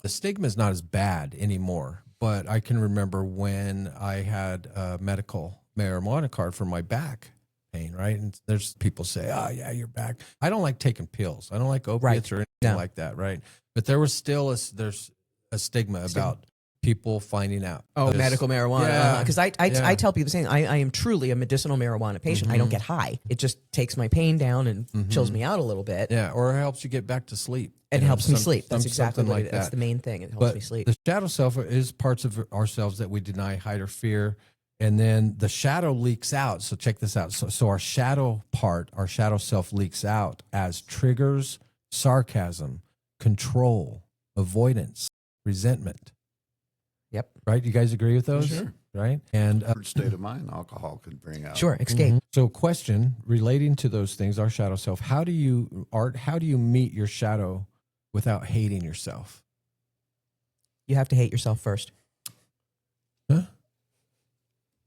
Speaker 1: The stigma is not as bad anymore, but I can remember when I had a medical marijuana card for my back pain, right? And there's people say, oh yeah, your back. I don't like taking pills. I don't like opiates or anything
Speaker 2: No.
Speaker 1: like that, right? But there was still there's a stigma about people finding out.
Speaker 2: Oh,
Speaker 1: This-
Speaker 2: medical marijuana.
Speaker 1: Yeah.
Speaker 2: Because I
Speaker 1: Yeah.
Speaker 2: tell people the same. I am truly a medicinal marijuana patient. I don't get high. It just takes my pain down and chills me out a little bit.
Speaker 1: Yeah, or it helps you get back to sleep.
Speaker 2: It
Speaker 1: You know,
Speaker 2: helps me
Speaker 1: some-
Speaker 2: sleep. That's
Speaker 1: some-
Speaker 2: exactly
Speaker 1: something
Speaker 2: what
Speaker 1: like
Speaker 2: it is. That's
Speaker 1: that.
Speaker 2: the main thing. It helps
Speaker 1: But
Speaker 2: me sleep.
Speaker 1: the shadow self is parts of ourselves that we deny, hide, or fear. And then the shadow leaks out. So check this out. So our shadow part, our shadow self leaks out as triggers, sarcasm, control, avoidance, resentment.
Speaker 2: Yep.
Speaker 1: Right? You guys agree with those?
Speaker 3: Sure.
Speaker 1: Right? And
Speaker 3: State of mind alcohol could bring out.
Speaker 2: Sure. Escape.
Speaker 1: so question relating to those things, our shadow self, how do you meet your shadow without hating yourself?
Speaker 2: You have to hate yourself first.
Speaker 1: Huh?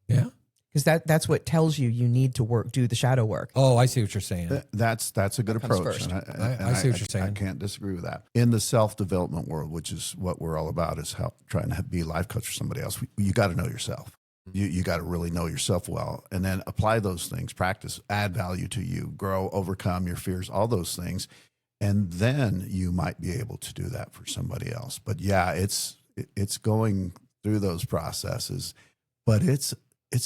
Speaker 1: Yeah.
Speaker 2: Because that's what tells you need to do the shadow work.
Speaker 1: Oh, I see what you're saying.
Speaker 3: That's a good
Speaker 2: comes
Speaker 3: approach.
Speaker 2: first.
Speaker 3: And
Speaker 1: I see what you're saying.
Speaker 3: I can't disagree with that. In the self-development world, which is what we're all about, is trying to be a life coach for somebody else. You got to know yourself. You got to really know yourself well, and then apply those things, practice, add value to you, grow, overcome your fears, all those things. And then you might be able to do that for somebody else. But yeah, it's going through those processes, but it's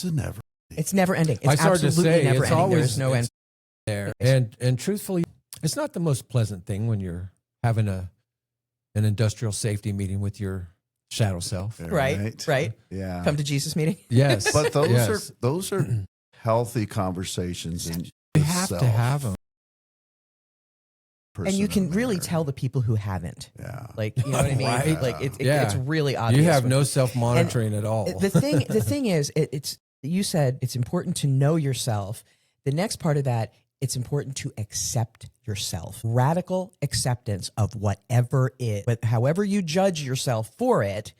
Speaker 3: a never.
Speaker 2: It's never ending. It's
Speaker 1: I started to
Speaker 2: absolutely
Speaker 1: say,
Speaker 2: never
Speaker 1: it's
Speaker 2: ending.
Speaker 1: always-
Speaker 2: There is no end.
Speaker 1: There. And truthfully, it's not the most pleasant thing when you're having an industrial safety meeting with your shadow self.
Speaker 2: Right.
Speaker 3: Yeah.
Speaker 2: Come to Jesus meeting.
Speaker 1: Yes.
Speaker 3: But
Speaker 1: Yes.
Speaker 3: those are healthy conversations, and
Speaker 1: You have to have them.
Speaker 2: And you can really tell the people who haven't.
Speaker 3: Yeah.
Speaker 2: Like, you know what I mean?
Speaker 1: Right.
Speaker 2: Like
Speaker 1: Yeah.
Speaker 2: it's really obvious.
Speaker 1: You have
Speaker 2: when-
Speaker 1: no self-monitoring at all.
Speaker 2: The thing is, it's you said it's important to know yourself. The next part of that, it's important to accept yourself. Radical acceptance of whatever is, but however you judge yourself for it,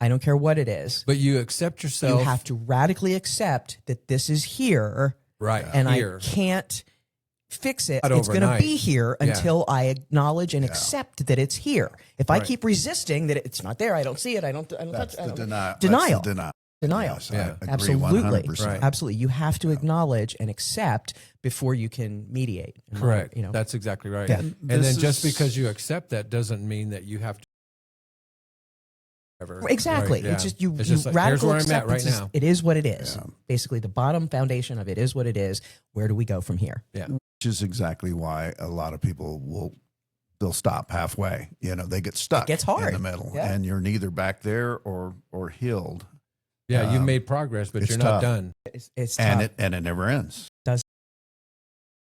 Speaker 2: I don't care what it is.
Speaker 1: But you accept yourself.
Speaker 2: You have to radically accept that this is here,
Speaker 1: right
Speaker 2: and
Speaker 1: here.
Speaker 2: I can't fix it.
Speaker 1: Not
Speaker 2: It's going to
Speaker 1: overnight.
Speaker 2: be here
Speaker 1: Yeah.
Speaker 2: until I acknowledge and accept that it's here. If I
Speaker 1: Right.
Speaker 2: keep resisting that it's not there, I don't see it, I don't
Speaker 3: That's
Speaker 2: touch it. I
Speaker 3: the
Speaker 2: don't-
Speaker 3: denial.
Speaker 2: Denial.
Speaker 3: That's the denial.
Speaker 2: Denial.
Speaker 3: Yes,
Speaker 1: Yeah.
Speaker 3: I agree
Speaker 2: Absolutely.
Speaker 3: 100%.
Speaker 1: Right.
Speaker 2: Absolutely. You have to acknowledge and accept before you can mediate.
Speaker 1: Correct.
Speaker 2: You know,
Speaker 1: That's exactly right.
Speaker 2: Yeah.
Speaker 1: And
Speaker 3: This
Speaker 1: then just
Speaker 3: is-
Speaker 1: because you accept that doesn't mean that you have to Ever.
Speaker 2: Exactly.
Speaker 1: Right, yeah.
Speaker 2: It's just you.
Speaker 1: It's
Speaker 2: You
Speaker 1: just like,
Speaker 2: radical
Speaker 1: here's where I'm at right
Speaker 2: acceptance is-
Speaker 1: now.
Speaker 2: It is what it is.
Speaker 3: Yeah.
Speaker 2: Basically, the bottom foundation of it is what it is. Where do we go from here?
Speaker 1: Yeah.
Speaker 3: Which is exactly why a lot of people they'll stop halfway. You know, they get stuck
Speaker 2: It gets hard.
Speaker 3: in the middle,
Speaker 2: Yeah.
Speaker 3: and you're neither back there or healed.
Speaker 1: Yeah, you've made progress, but
Speaker 3: it's
Speaker 1: you're not
Speaker 3: tough.
Speaker 1: done.
Speaker 2: It's
Speaker 3: And
Speaker 2: tough.
Speaker 3: it never ends.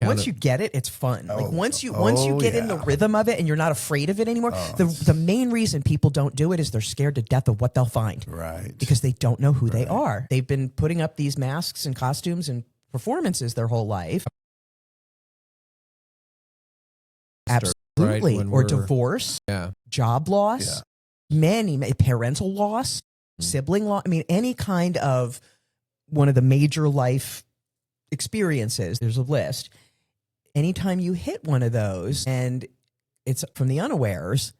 Speaker 2: Once you get it, it's fun. Like
Speaker 3: Oh,
Speaker 2: once you get in the
Speaker 3: yeah.
Speaker 2: rhythm of it and you're not afraid of it anymore.
Speaker 3: Oh,
Speaker 2: The main reason people don't do it is they're scared to death of what they'll find
Speaker 3: Right.
Speaker 2: because they don't know who they
Speaker 3: Right.
Speaker 2: are. They've been putting up these masks and costumes and performances their whole life. Absolutely.
Speaker 1: when
Speaker 2: Or
Speaker 1: we're-
Speaker 2: divorce,
Speaker 1: Yeah.
Speaker 2: job loss, many parental loss, sibling loss. I mean, any kind of one of the major life experiences, there's a list. Anytime you hit one of those and it's from the unawares,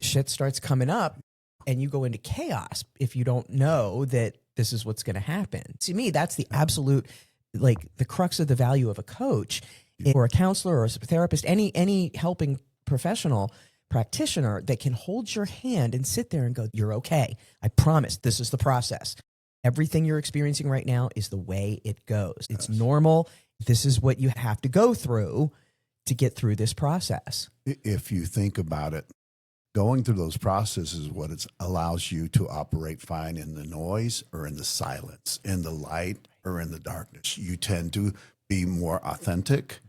Speaker 2: shit starts coming up and you go into chaos if you don't know that this is what's going to happen. To me, that's the absolute, like the crux of the value of a coach or a counselor or a therapist, any helping professional practitioner that can hold your hand and sit there and go, you're okay. I promise this is the process. Everything you're experiencing right now is the way it goes. It's normal. This is what you have to go through to get through this process.
Speaker 3: If you think about it, going through those processes is what it allows you to operate fine in the noise or in the silence, in the light or in the darkness. You tend to be more authentic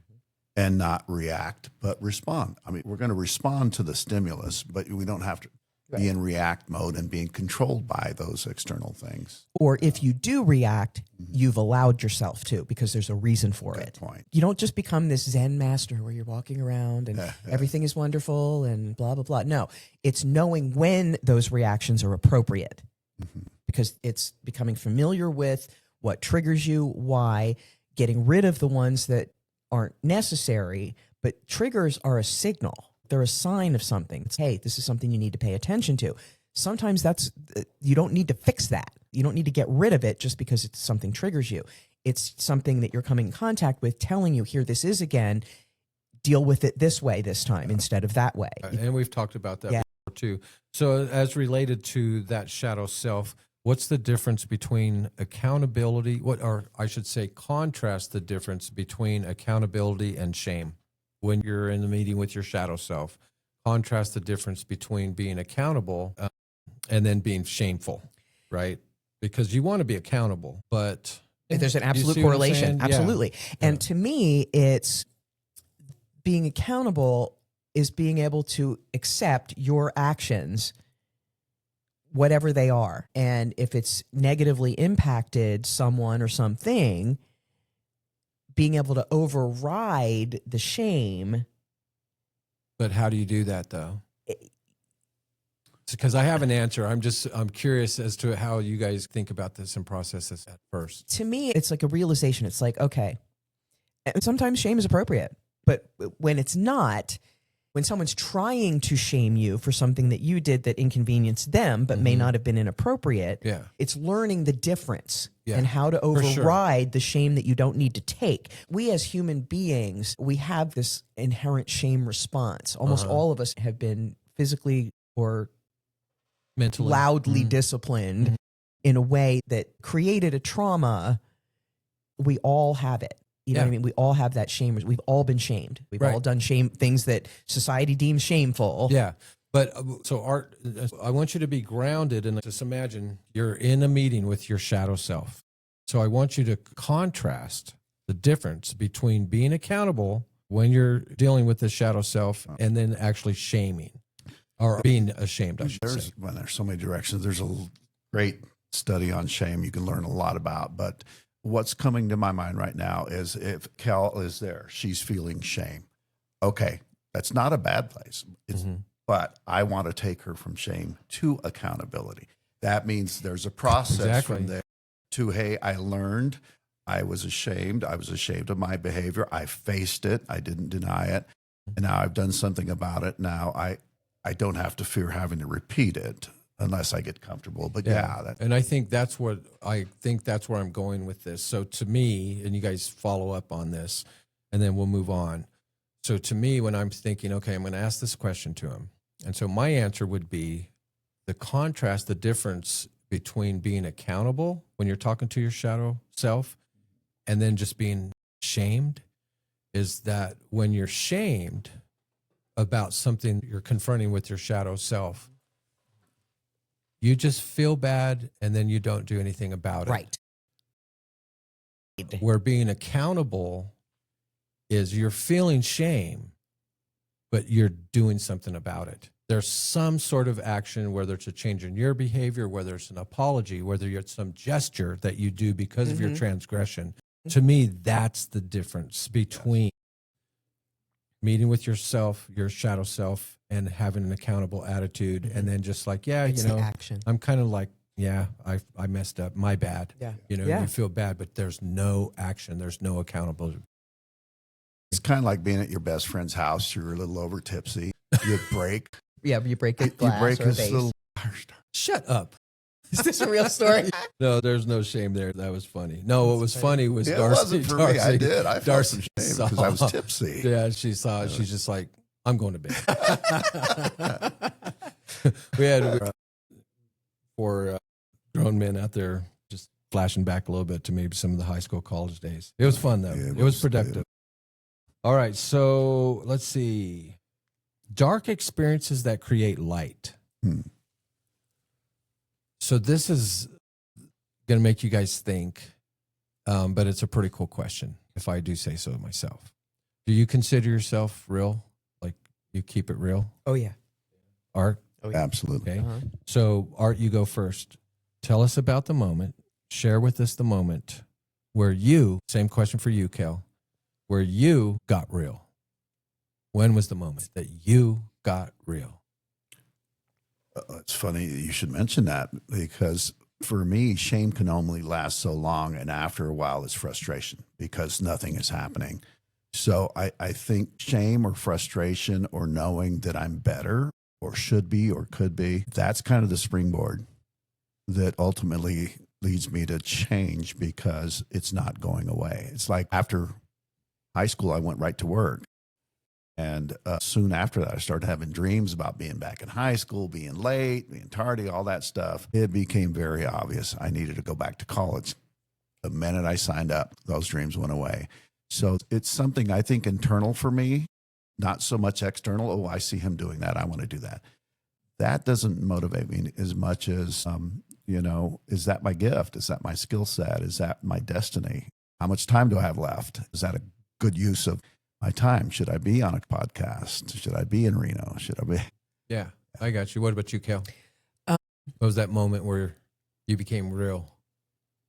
Speaker 3: and not react, but respond. I mean, we're going to respond to the stimulus, but we don't have to be in react mode and being controlled by those external things.
Speaker 2: Or if you do react, you've allowed yourself to because there's a reason for
Speaker 3: Good
Speaker 2: it.
Speaker 3: point.
Speaker 2: You don't just become this Zen master where you're walking around and everything is wonderful and blah, blah, blah. No, it's knowing when those reactions are appropriate because it's becoming familiar with what triggers you, why, getting rid of the ones that aren't necessary, but triggers are a signal. They're a sign of something. It's, hey, this is something you need to pay attention to. Sometimes you don't need to fix that. You don't need to get rid of it just because it's something triggers you. It's something that you're coming in contact with telling you, here, this is again, deal with it this way this time instead of that way.
Speaker 1: And we've talked about that before too. So as related to that shadow self, what's the difference between accountability, or I should say contrast the difference between accountability and shame? When you're in the meeting with your shadow self, contrast the difference between being accountable and then being shameful, right? Because you want to be accountable, but
Speaker 2: There's an
Speaker 1: you
Speaker 2: absolute
Speaker 1: see what I'm
Speaker 2: correlation.
Speaker 1: saying? Yeah.
Speaker 2: Absolutely. And to me, it's being accountable is being able to accept your actions, whatever they are. And if it's negatively impacted someone or something, being able to override the shame.
Speaker 1: But how do you do that though? Because I have an answer. I'm curious as to how you guys think about this and process this at first.
Speaker 2: To me, it's like a realization. It's like, okay, and sometimes shame is appropriate, but when it's not, when someone's trying to shame you for something that you did that inconvenienced them, but may not have been inappropriate, it's learning the difference and how to override the shame that you don't need to take. We as human beings, we have this inherent shame response. Almost all of us have been physically or
Speaker 1: Mentally.
Speaker 2: loudly disciplined in a way that created a trauma. We all have it. You know what I mean? We all have that shame. We've all been shamed. We've all done things that society deems shameful.
Speaker 1: Yeah. But so Art, I want you to be grounded and just imagine you're in a meeting with your shadow self. So I want you to contrast the difference between being accountable when you're dealing with the shadow self and then actually shaming or being ashamed, I should say.
Speaker 3: Well, there's so many directions. There's a great study on shame you can learn a lot about, but what's coming to my mind right now is if Cal is there, she's feeling shame. Okay, that's not a bad place. But I want to take her from shame to accountability. That means there's a process from there to, hey, I learned, I was ashamed of my behavior. I faced it. I didn't deny it. And now I've done something about it. Now I don't have to fear having to repeat it unless I get comfortable. But
Speaker 1: and I think that's where I'm going with this. So to me, and you guys follow up on this, and then we'll move on. So to me, when I'm thinking, okay, I'm going to ask this question to him. And so my answer would be the contrast, the difference between being accountable when you're talking to your shadow self and then just being shamed is that when you're shamed about something you're confronting with your shadow self, you just feel bad and then you don't do anything about it.
Speaker 2: Right.
Speaker 1: Where being accountable is you're feeling shame, but you're doing something about it. There's some sort of action, whether it's a change in your behavior, whether it's an apology, whether it's some gesture that you do because of your transgression. To me, that's the difference between meeting with yourself, your shadow self, and having an accountable attitude. And then just like, yeah,
Speaker 2: It's
Speaker 1: you know,
Speaker 2: the action.
Speaker 1: I'm kind of like, yeah, I messed up. My bad.
Speaker 2: Yeah.
Speaker 1: You know,
Speaker 2: Yeah.
Speaker 1: you feel bad, but there's no action. There's no accountability.
Speaker 3: It's kind of like being at your best friend's house. You're a little over tipsy. You break.
Speaker 2: Yeah, you break a
Speaker 3: You
Speaker 2: glass
Speaker 3: break
Speaker 2: or a
Speaker 3: his
Speaker 2: vase.
Speaker 3: little.
Speaker 1: Shut up.
Speaker 2: Is this a real story?
Speaker 1: No, there's no shame there. That was funny. No, what was funny was
Speaker 3: It
Speaker 1: Darcy.
Speaker 3: wasn't for me. I did. I felt
Speaker 1: Darcy
Speaker 3: some shame because I was
Speaker 1: saw-
Speaker 3: tipsy.
Speaker 1: Yeah, she saw it. She's just like, I'm going to bed. We had four grown men out there just flashing back a little bit to maybe some of the high school, college days. It was fun, though.
Speaker 3: Yeah,
Speaker 1: It was productive. All right, so let's see. Dark experiences that create light. So this is going to make you guys think, but it's a pretty cool question, if I do say so myself. Do you consider yourself real? Like you keep it real?
Speaker 2: Oh, yeah.
Speaker 1: Art?
Speaker 2: Oh, yeah.
Speaker 3: Absolutely.
Speaker 1: Okay.
Speaker 2: Uh-huh.
Speaker 1: So, Art, you go first. Tell us about the moment. Share with us the moment where you, same question for you, Kel, where you got real. When was the moment that you got real?
Speaker 3: It's funny you should mention that because for me, shame can only last so long. And after a while, it's frustration because nothing is happening. So I think shame or frustration or knowing that I'm better or should be or could be, that's kind of the springboard that ultimately leads me to change because it's not going away. It's like after high school, I went right to work. And soon after that, I started having dreams about being back in high school, being late, being tardy, all that stuff. It became very obvious I needed to go back to college. The minute I signed up, those dreams went away. So it's something I think internal for me, not so much external. Oh, I see him doing that. I want to do that. That doesn't motivate me as much as, is that my gift? Is that my skill set? Is that my destiny? How much time do I have left? Is that a good use of my time? Should I be on a podcast? Should I be in Reno? Should I be?
Speaker 1: Yeah, I got you. What about you, Kel? What was that moment where you became real?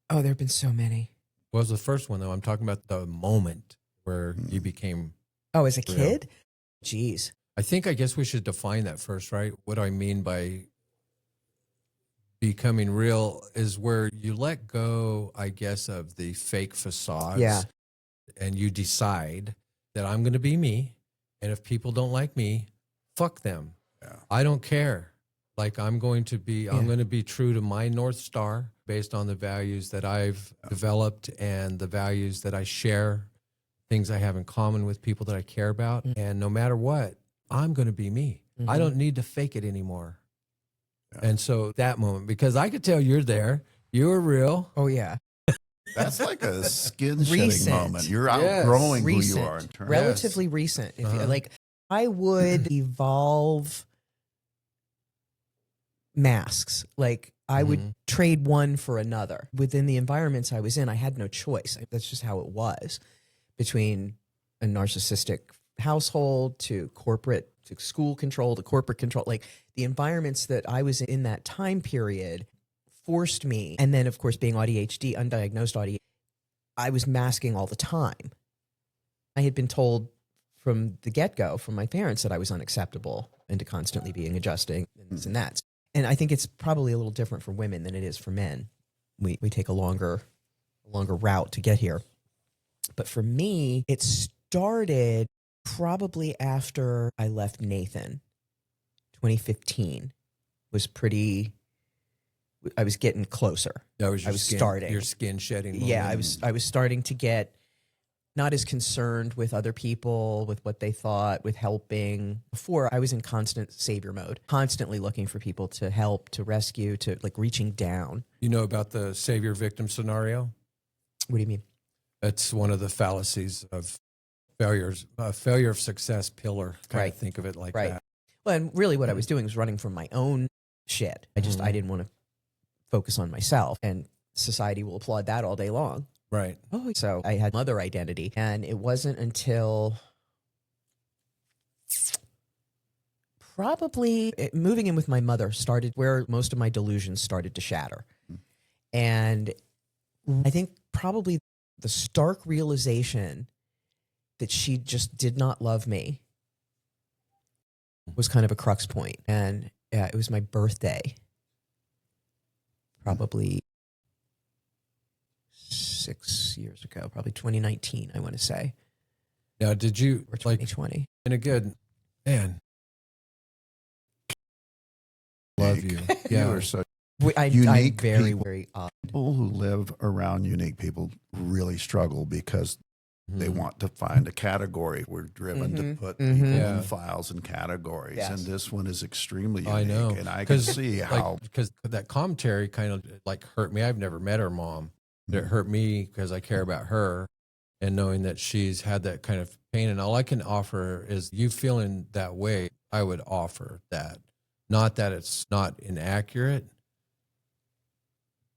Speaker 2: Oh, there have been so many.
Speaker 1: What was the first one, though? I'm talking about the moment where you became.
Speaker 2: Oh, as a
Speaker 1: Real.
Speaker 2: kid? Jeez.
Speaker 1: I guess we should define that first, right? What I mean by becoming real is where you let go, I guess, of the fake facades.
Speaker 2: Yeah.
Speaker 1: And you decide that I'm going to be me. And if people don't like me, fuck them.
Speaker 3: Yeah.
Speaker 1: I don't care. Like I'm going to be true to my North Star based on the values that I've developed and the values that I share, things I have in common with people that I care about. And no matter what, I'm going to be me. I don't need to fake it anymore. Yeah. And so that moment, because I could tell you're there, you were real.
Speaker 2: Oh, yeah.
Speaker 3: That's like a skin shedding
Speaker 2: Recent.
Speaker 3: moment. You're outgrowing who you are internally.
Speaker 2: Relatively recent. If you, like, I would evolve masks. Like I would trade one for another. Within the environments I was in, I had no choice. That's just how it was. Between a narcissistic household to corporate, to school control, to corporate control, like the environments that I was in that time period forced me. And then of course, being ADHD, undiagnosed ADHD, I was masking all the time. I had been told from the get-go from my parents that I was unacceptable and to constantly being adjusting and this and that. And I think it's probably a little different for women than it is for men. We take a longer route to get here. But for me, it started probably after I left Nathan. 2015 was pretty. I was getting closer.
Speaker 1: That was
Speaker 2: I was starting.
Speaker 1: your skin shedding moment.
Speaker 2: Yeah, I was starting to get not as concerned with other people, with what they thought, with helping. Before, I was in constant savior mode, constantly looking for people to help, to rescue, to like reaching down.
Speaker 1: You know about the savior victim scenario?
Speaker 2: What do you mean?
Speaker 1: It's one of the fallacies of failures, failure of success pillar. Kind
Speaker 2: Right.
Speaker 1: of think of it like
Speaker 2: Right.
Speaker 1: that.
Speaker 2: Well, and really what I was doing was running from my own shit. I didn't want to focus on myself, and society will applaud that all day long.
Speaker 1: Right.
Speaker 2: Oh, so I had mother identity, and it wasn't until probably moving in with my mother started where most of my delusions started to shatter. And I think probably the stark realization that she just did not love me was kind of a crux point. And it was my birthday, probably 6 years ago, probably 2019, I want to say,
Speaker 1: Now, did you,
Speaker 2: or
Speaker 1: like,
Speaker 2: 2020.
Speaker 1: in a good, man, love you.
Speaker 3: You
Speaker 1: Yeah.
Speaker 3: are so
Speaker 2: I'm
Speaker 3: unique
Speaker 2: very,
Speaker 3: people.
Speaker 2: very odd.
Speaker 3: people who live around unique people really struggle because they
Speaker 1: Mhm.
Speaker 3: want to find a category. We're driven to put
Speaker 2: mhm.
Speaker 3: people
Speaker 1: Yeah.
Speaker 3: in files and categories,
Speaker 2: Yes.
Speaker 3: and this one is extremely unique.
Speaker 1: I know.
Speaker 3: And I can see how
Speaker 1: because that commentary kind of like hurt me. I've never met her mom. It hurt me because I care about her, and knowing that she's had that kind of pain. And all I can offer is you feeling that way. I would offer that, not that it's not inaccurate,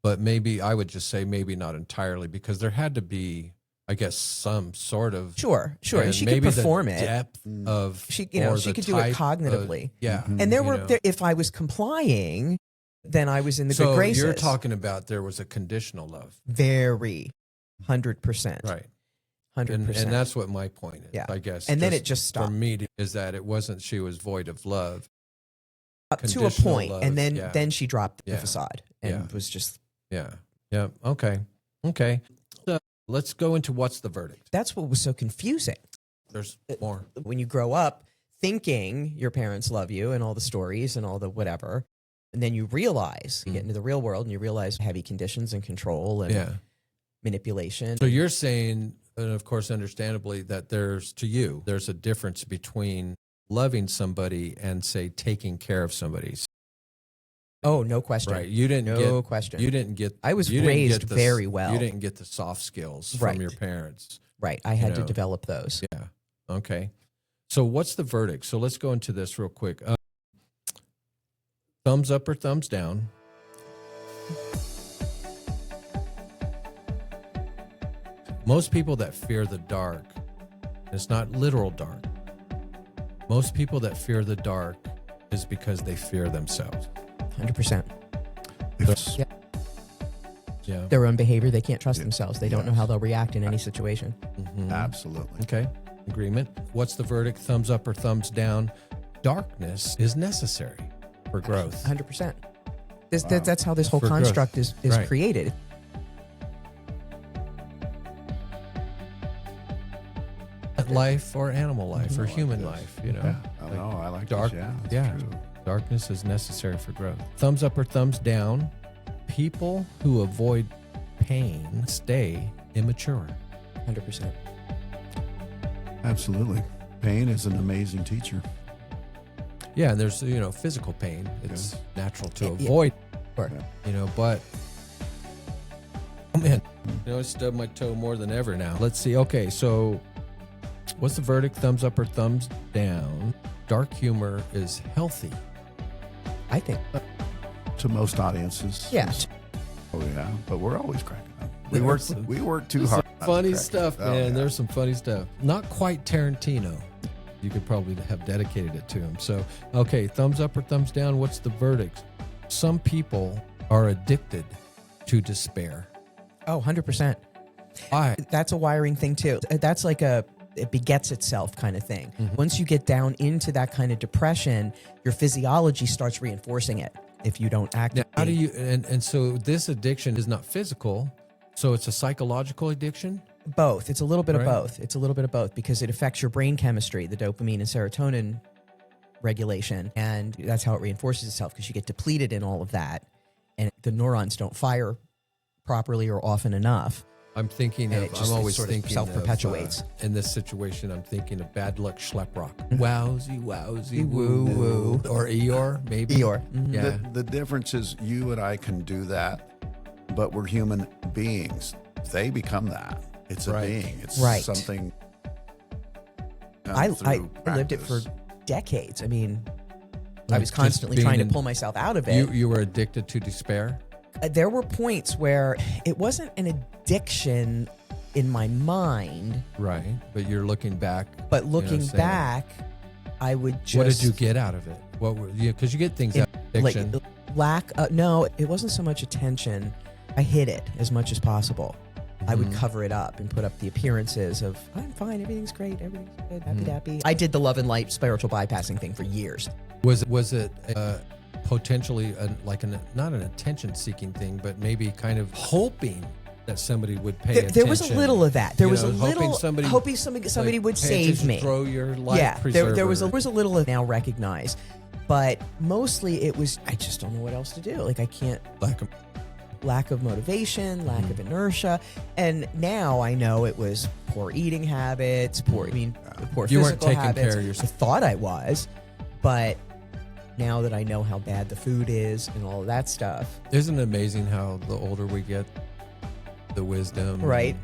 Speaker 1: but maybe I would just say maybe not entirely, because there had to be, I guess, some sort of
Speaker 2: Sure. And she could
Speaker 1: maybe the
Speaker 2: perform it.
Speaker 1: depth of
Speaker 2: She
Speaker 1: or
Speaker 2: she
Speaker 1: the
Speaker 2: could do it
Speaker 1: type of-
Speaker 2: cognitively.
Speaker 1: yeah.
Speaker 2: And there
Speaker 1: you
Speaker 2: were,
Speaker 1: know.
Speaker 2: if I was complying, then I was in the
Speaker 1: So
Speaker 2: good graces.
Speaker 1: you're talking about there was a conditional love,
Speaker 2: very 100%.
Speaker 1: right?
Speaker 2: 100%.
Speaker 1: And that's what my point is,
Speaker 2: Yeah.
Speaker 1: I guess.
Speaker 2: And then it just
Speaker 1: for
Speaker 2: stopped.
Speaker 1: me is that it wasn't she was void of love.
Speaker 2: up to a
Speaker 1: conditional
Speaker 2: point,
Speaker 1: love,
Speaker 2: and then
Speaker 1: yeah.
Speaker 2: then she dropped the
Speaker 1: Yeah.
Speaker 2: facade and
Speaker 1: Yeah.
Speaker 2: was just.
Speaker 1: Yeah. Yeah. Okay. So let's go into what's the verdict.
Speaker 2: That's what was so confusing.
Speaker 1: There's more.
Speaker 2: When you grow up thinking your parents love you and all the stories and all the whatever, and then you realize, you get into the real world and you realize heavy conditions and control and
Speaker 1: Yeah.
Speaker 2: manipulation.
Speaker 1: So you're saying, and of course, understandably, that there's a difference between loving somebody and, say, taking care of somebody.
Speaker 2: Oh, no question.
Speaker 1: Right. You didn't
Speaker 2: No
Speaker 1: get,
Speaker 2: question.
Speaker 1: You didn't get,
Speaker 2: I was
Speaker 1: you didn't
Speaker 2: raised
Speaker 1: get the-
Speaker 2: very well.
Speaker 1: You didn't get the soft skills
Speaker 2: Right.
Speaker 1: from your parents.
Speaker 2: Right. I had to
Speaker 1: know.
Speaker 2: develop those.
Speaker 1: Yeah. Okay. So what's the verdict? So let's go into this real quick. Thumbs up or thumbs down? Most people that fear the dark, it's not literal dark. Most people that fear the dark is because they fear themselves.
Speaker 2: 100%.
Speaker 3: It's-
Speaker 2: Yeah.
Speaker 1: Yeah.
Speaker 2: Their own behavior, they can't trust themselves. They don't know
Speaker 3: Yes.
Speaker 2: how they'll react in any situation.
Speaker 1: Mhm.
Speaker 3: absolutely.
Speaker 1: Okay. Agreement. What's the verdict? Thumbs up or thumbs down? Darkness is necessary for growth.
Speaker 2: 100%. That's how this whole
Speaker 1: For growth.
Speaker 2: construct is
Speaker 1: Right.
Speaker 2: created.
Speaker 1: Life or animal life or human
Speaker 3: Yes.
Speaker 1: life, you know.
Speaker 3: Yeah, I know. I like
Speaker 1: dark.
Speaker 3: this. Yeah, that's
Speaker 1: Yeah.
Speaker 3: true.
Speaker 1: Darkness is necessary for growth. Thumbs up or thumbs down? People who avoid pain stay immature.
Speaker 2: 100%.
Speaker 3: Absolutely. Pain is an amazing teacher.
Speaker 1: Yeah, and there's, physical pain. It's natural to
Speaker 2: Yeah.
Speaker 1: avoid,
Speaker 2: Sure.
Speaker 1: but oh man, I stubbed my toe more than ever now. Let's see. Okay, so what's the verdict? Thumbs up or thumbs down? Dark humor is healthy.
Speaker 2: I think.
Speaker 3: To most audiences.
Speaker 2: Yeah.
Speaker 3: Oh yeah, but we're always cracking up.
Speaker 1: There's
Speaker 3: We work too
Speaker 1: There's
Speaker 3: hard.
Speaker 1: some
Speaker 3: not to
Speaker 1: funny
Speaker 3: crack
Speaker 1: stuff,
Speaker 3: up. Oh,
Speaker 1: man.
Speaker 3: yeah.
Speaker 1: There's some funny stuff. Not quite Tarantino. You could probably have dedicated it to him. So, okay, thumbs up or thumbs down? What's the verdict? Some people are addicted to despair.
Speaker 2: Oh, 100%.
Speaker 1: Why?
Speaker 2: That's a wiring thing too. That's like it begets itself kind of thing.
Speaker 1: Mm-hmm.
Speaker 2: Once you get down into that kind of depression, your physiology starts reinforcing it if you don't act.
Speaker 1: Now, how do you? And so this addiction is not physical. So it's a psychological addiction.
Speaker 2: Both. It's a little bit of
Speaker 1: Right.
Speaker 2: both. It's a little bit of both because it affects your brain chemistry, the dopamine and serotonin regulation. And that's how it reinforces itself because you get depleted in all of that. And the neurons don't fire properly or often enough.
Speaker 1: I'm thinking
Speaker 2: And
Speaker 1: of,
Speaker 2: it just-
Speaker 1: I'm
Speaker 2: it
Speaker 1: always
Speaker 2: sort of
Speaker 1: thinking
Speaker 2: self-perpetuates.
Speaker 1: of, in this situation, I'm thinking of Bad Luck Schleprock. Wowsy, wowsy,
Speaker 2: Woo,
Speaker 1: woo,
Speaker 2: woo.
Speaker 1: Or Eeyore, maybe.
Speaker 2: Eeyore. Mhm.
Speaker 1: Yeah.
Speaker 3: The difference is you and I can do that, but we're human beings. They become that. It's a
Speaker 1: Right.
Speaker 3: being. It's
Speaker 2: Right.
Speaker 3: something.
Speaker 2: I
Speaker 3: through
Speaker 2: lived it for
Speaker 3: practice.
Speaker 2: decades. I mean, I
Speaker 1: Like
Speaker 2: was
Speaker 1: just
Speaker 2: constantly
Speaker 1: being
Speaker 2: trying to
Speaker 1: in-
Speaker 2: pull myself out of it.
Speaker 1: You were addicted to despair?
Speaker 2: There were points where it wasn't an addiction in my mind,
Speaker 1: Right. But you're looking back.
Speaker 2: but looking
Speaker 1: saying,
Speaker 2: back, I would just.
Speaker 1: What did you get out of it? What were you, because you get things out of addiction.
Speaker 2: No, it wasn't so much attention. I hid it as much as possible. I would cover it up and put up the appearances of, I'm fine, everything's great, everything's good, happy dappy. I did the love and light spiritual bypassing thing for years.
Speaker 1: Was it potentially not an attention seeking thing, but maybe kind of hoping that somebody would pay attention?
Speaker 2: There was a little of that. There
Speaker 1: You
Speaker 2: was
Speaker 1: know,
Speaker 2: a little
Speaker 1: hoping
Speaker 2: somebody would
Speaker 1: pay
Speaker 2: save
Speaker 1: attention,
Speaker 2: me.
Speaker 1: throw your life
Speaker 2: Yeah,
Speaker 1: preserver.
Speaker 2: there was a little of now recognized, but mostly it was, I just don't know what else to do. Like I can't. Lack of motivation, lack of inertia, and now I know it was poor eating habits, poor
Speaker 1: You weren't
Speaker 2: physical
Speaker 1: taking
Speaker 2: habits.
Speaker 1: care of yourself.
Speaker 2: I thought I was, but now that I know how bad the food is and all of that stuff,
Speaker 1: Isn't it amazing how the older we get, the wisdom,
Speaker 2: Right.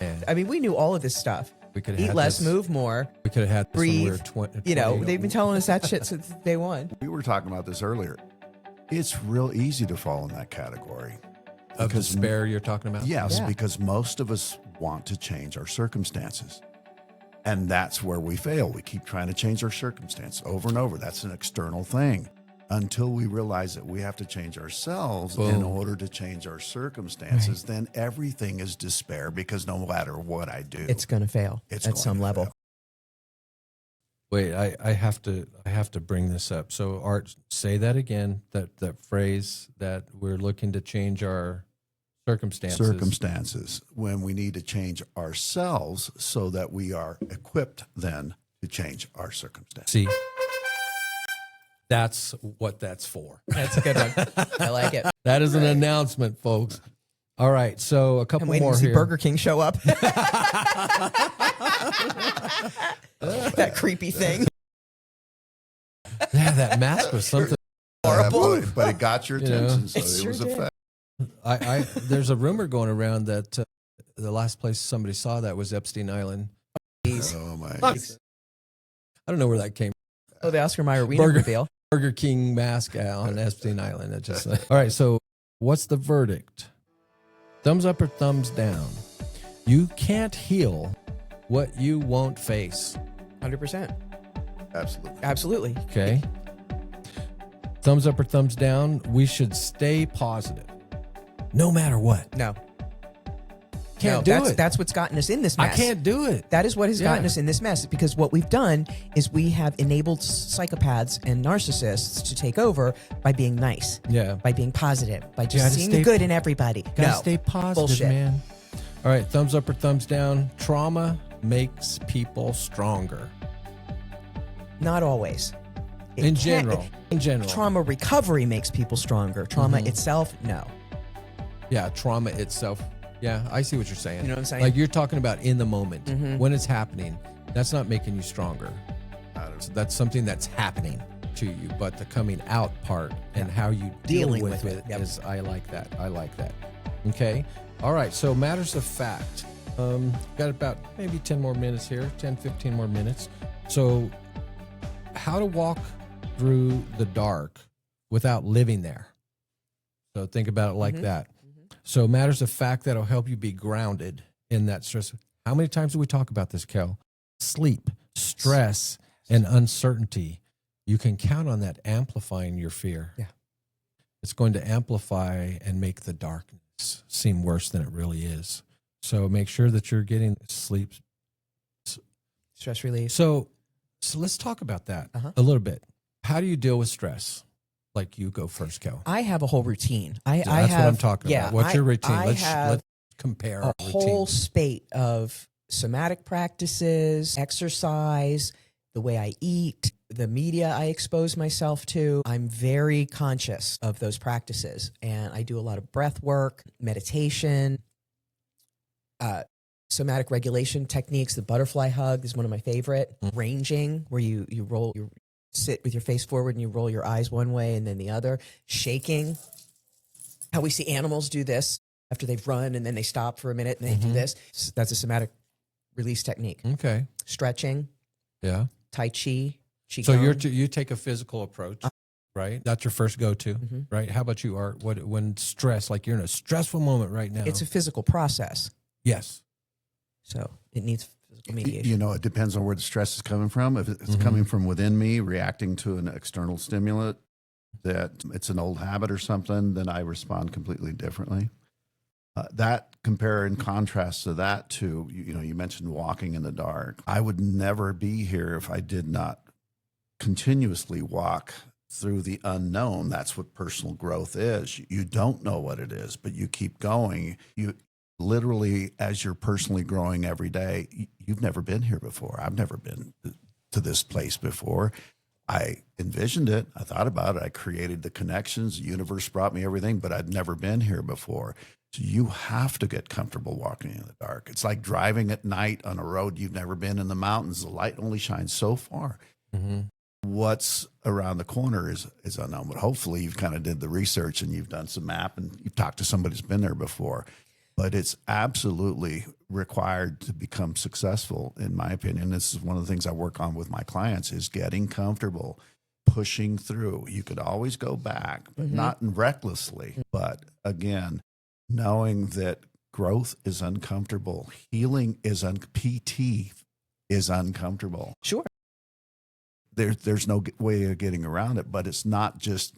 Speaker 1: And
Speaker 2: I mean, we knew all of this stuff.
Speaker 1: we could have
Speaker 2: Eat
Speaker 1: had
Speaker 2: less,
Speaker 1: this,
Speaker 2: move more.
Speaker 1: We could have had this when we were
Speaker 2: breathe.
Speaker 1: 20.
Speaker 2: You know, they've been telling us that shit since day one.
Speaker 3: We were talking about this earlier. It's real easy to fall in that category.
Speaker 1: of despair you're talking about.
Speaker 3: Yes,
Speaker 2: Yeah.
Speaker 3: because most of us want to change our circumstances. And that's where we fail. We keep trying to change our circumstance over and over. That's an external thing. Until we realize that we have to change ourselves in
Speaker 1: Boom.
Speaker 3: order to change our circumstances, then everything is despair because no matter what I do,
Speaker 2: It's going to fail
Speaker 3: It's
Speaker 2: at
Speaker 3: going
Speaker 2: some
Speaker 3: to
Speaker 2: level.
Speaker 3: fail.
Speaker 1: Wait, I have to bring this up. So, Art, say that again. That phrase that we're looking to change our circumstances.
Speaker 3: When we need to change ourselves so that we are equipped then to change our circumstances.
Speaker 1: See, that's what that's for.
Speaker 2: That's a good one. I like it.
Speaker 1: That is an announcement, folks. All right, so a couple
Speaker 2: I'm waiting
Speaker 1: more
Speaker 2: to see
Speaker 1: here.
Speaker 2: Burger King show up. That creepy thing.
Speaker 1: Yeah, that mask was something.
Speaker 3: But it got your
Speaker 1: You know.
Speaker 3: attention, so
Speaker 2: It
Speaker 3: it
Speaker 2: sure
Speaker 3: was
Speaker 2: did.
Speaker 3: effective.
Speaker 1: There's a rumor going around that the last place somebody saw that was Epstein Island.
Speaker 3: Oh my!
Speaker 1: I don't know where that came.
Speaker 2: Oh, the Oscar Mayer Wiener
Speaker 1: Burger-
Speaker 2: reveal.
Speaker 1: Burger King mask on Epstein Island. It just all right. So, what's the verdict? Thumbs up or thumbs down? You can't heal what you won't face.
Speaker 2: 100%.
Speaker 3: Absolutely.
Speaker 2: Absolutely.
Speaker 1: Okay. Thumbs up or thumbs down? We should stay positive, no matter what.
Speaker 2: No.
Speaker 1: Can't
Speaker 2: No,
Speaker 1: do it.
Speaker 2: That's what's gotten us in this
Speaker 1: I
Speaker 2: mess.
Speaker 1: can't do it.
Speaker 2: That is what has gotten
Speaker 1: Yeah.
Speaker 2: us in this mess, because what we've done is we have enabled psychopaths and narcissists to take over by being nice,
Speaker 1: Yeah.
Speaker 2: by being positive, by just
Speaker 1: Gotta
Speaker 2: seeing
Speaker 1: stay-
Speaker 2: the good in everybody.
Speaker 1: Gotta
Speaker 2: No.
Speaker 1: stay positive,
Speaker 2: Bullshit.
Speaker 1: man. All right, thumbs up or thumbs down? Trauma makes people stronger.
Speaker 2: Not always. It
Speaker 1: In
Speaker 2: can't-
Speaker 1: general. In general.
Speaker 2: Trauma recovery makes people stronger. Trauma itself, no.
Speaker 1: Yeah, trauma itself. Yeah, I see what you're saying.
Speaker 2: You know what I'm saying?
Speaker 1: Like you're talking about in the moment, when it's happening. That's not making you stronger. So that's something that's happening to you, but the coming out part and how you deal
Speaker 2: Dealing
Speaker 1: with
Speaker 2: with
Speaker 1: it
Speaker 2: it. Yep.
Speaker 1: is, I like that. I like that. Okay. All right. So matters of fact. Got about maybe 10 more minutes here, 10, 15 more minutes. So how to walk through the dark without living there. So think about it like that. So matters of fact that'll help you be grounded in that stress. How many times do we talk about this, Kel? Sleep, stress, and uncertainty. You can count on that amplifying your fear.
Speaker 2: Yeah.
Speaker 1: It's going to amplify and make the darkness seem worse than it really is. So make sure that you're getting sleep.
Speaker 2: Stress relief.
Speaker 1: So let's talk about that
Speaker 2: Uh-huh.
Speaker 1: a little bit. How do you deal with stress? Like you go first, Kel.
Speaker 2: I have a whole routine. I
Speaker 1: That's
Speaker 2: have,
Speaker 1: what I'm talking
Speaker 2: yeah,
Speaker 1: about. What's your routine?
Speaker 2: I
Speaker 1: Let's
Speaker 2: have
Speaker 1: compare
Speaker 2: a
Speaker 1: our
Speaker 2: whole
Speaker 1: routine.
Speaker 2: spate of somatic practices, exercise, the way I eat, the media I expose myself to. I'm very conscious of those practices, and I do a lot of breath work, meditation. Somatic regulation techniques. The butterfly hug is one of my favorite. Ranging, where you sit with your face forward and you roll your eyes one way and then the other. Shaking, how we see animals do this after they've run and then they stop for a minute and they do this. That's a somatic release technique.
Speaker 1: Okay.
Speaker 2: Stretching,
Speaker 1: Yeah.
Speaker 2: Tai Chi.
Speaker 1: So you take a physical approach, right? That's your first go-to, right? How about you, Art? When stress, like you're in a stressful moment right now?
Speaker 2: It's a physical process.
Speaker 1: Yes.
Speaker 2: So it needs physical mediation.
Speaker 3: You know, it depends on where the stress is coming from. If it's coming from within me, reacting to an external stimulant, that it's an old habit or something, then I respond completely differently. That compare and contrast to that to, you mentioned walking in the dark. I would never be here if I did not continuously walk through the unknown. That's what personal growth is. You don't know what it is, but you keep going. You literally, as you're personally growing every day, you've never been here before. I've never been to this place before. I envisioned it. I thought about it. I created the connections. The universe brought me everything, but I'd never been here before. So you have to get comfortable walking in the dark. It's like driving at night on a road you've never been in the mountains. The light only shines so far. What's around the corner is unknown, but hopefully you've kind of did the research and you've done some map and you've talked to somebody who's been there before. But it's absolutely required to become successful, in my opinion. This is one of the things I work on with my clients is getting comfortable, pushing through. You could always go back, but not recklessly. But again, knowing that growth is uncomfortable, healing is PT is uncomfortable.
Speaker 2: Sure.
Speaker 3: There's no way of getting around it, but it's not just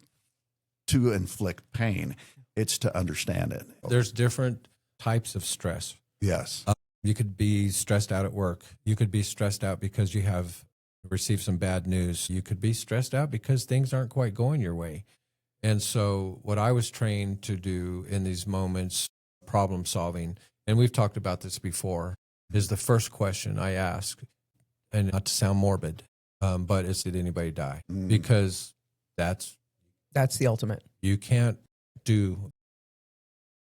Speaker 3: to inflict pain. It's to understand it.
Speaker 1: There's different types of stress.
Speaker 3: Yes.
Speaker 1: You could be stressed out at work. You could be stressed out because you have received some bad news. You could be stressed out because things aren't quite going your way. And so what I was trained to do in these moments, problem solving, and we've talked about this before, is the first question I ask, and not to sound morbid, but it's, did anybody die? Because that's
Speaker 2: the ultimate.
Speaker 1: you can't do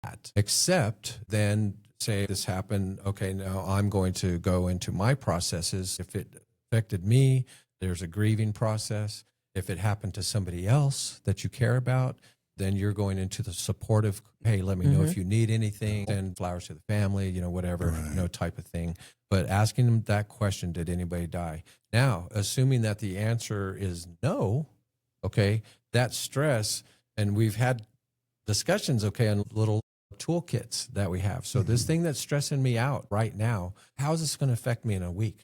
Speaker 1: that except then say this happened. Okay, now I'm going to go into my processes. If it affected me, there's a grieving process. If it happened to somebody else that you care about, then you're going into the supportive, hey, let me know if you need anything, send flowers to the family, whatever, type of thing. But asking them that question, did anybody die? Now, assuming that the answer is no, okay, that stress, and we've had discussions, okay, on little toolkits that we have. So this thing that's stressing me out right now, how is this going to affect me in a week?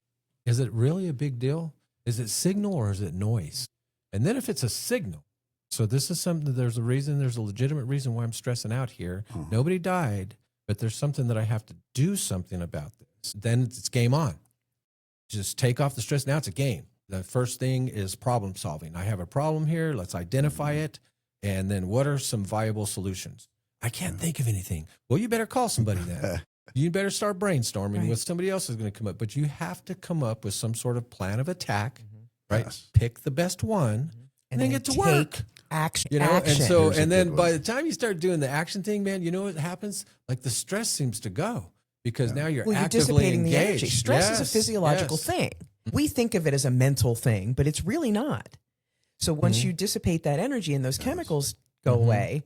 Speaker 1: Is it really a big deal? Is it signal or is it noise? And then if it's a signal, so this is something, there's a legitimate reason why I'm stressing out here. Nobody died, but there's something that I have to do something about this. Then it's game on. Just take off the stress. Now it's a game. The first thing is problem solving. I have a problem here. Let's identify it. And then what are some viable solutions? I can't think of anything. Well, you better call somebody then. You better start brainstorming what somebody else is going to come up. But you have to come up with some sort of plan of attack, right?
Speaker 3: Yes.
Speaker 1: Pick the best one and then get to work.
Speaker 2: Action.
Speaker 1: And so,
Speaker 3: Here's a
Speaker 1: and then
Speaker 3: good
Speaker 1: by
Speaker 3: one.
Speaker 1: the time you start doing the action thing, man, you know what happens? Like the stress seems to go because now you're
Speaker 2: Well, you're
Speaker 1: actively
Speaker 2: dissipating
Speaker 1: engaged.
Speaker 2: the energy. Stress is a physiological thing. We think of it as a mental thing, but it's really not. So once you dissipate that energy and those chemicals go away,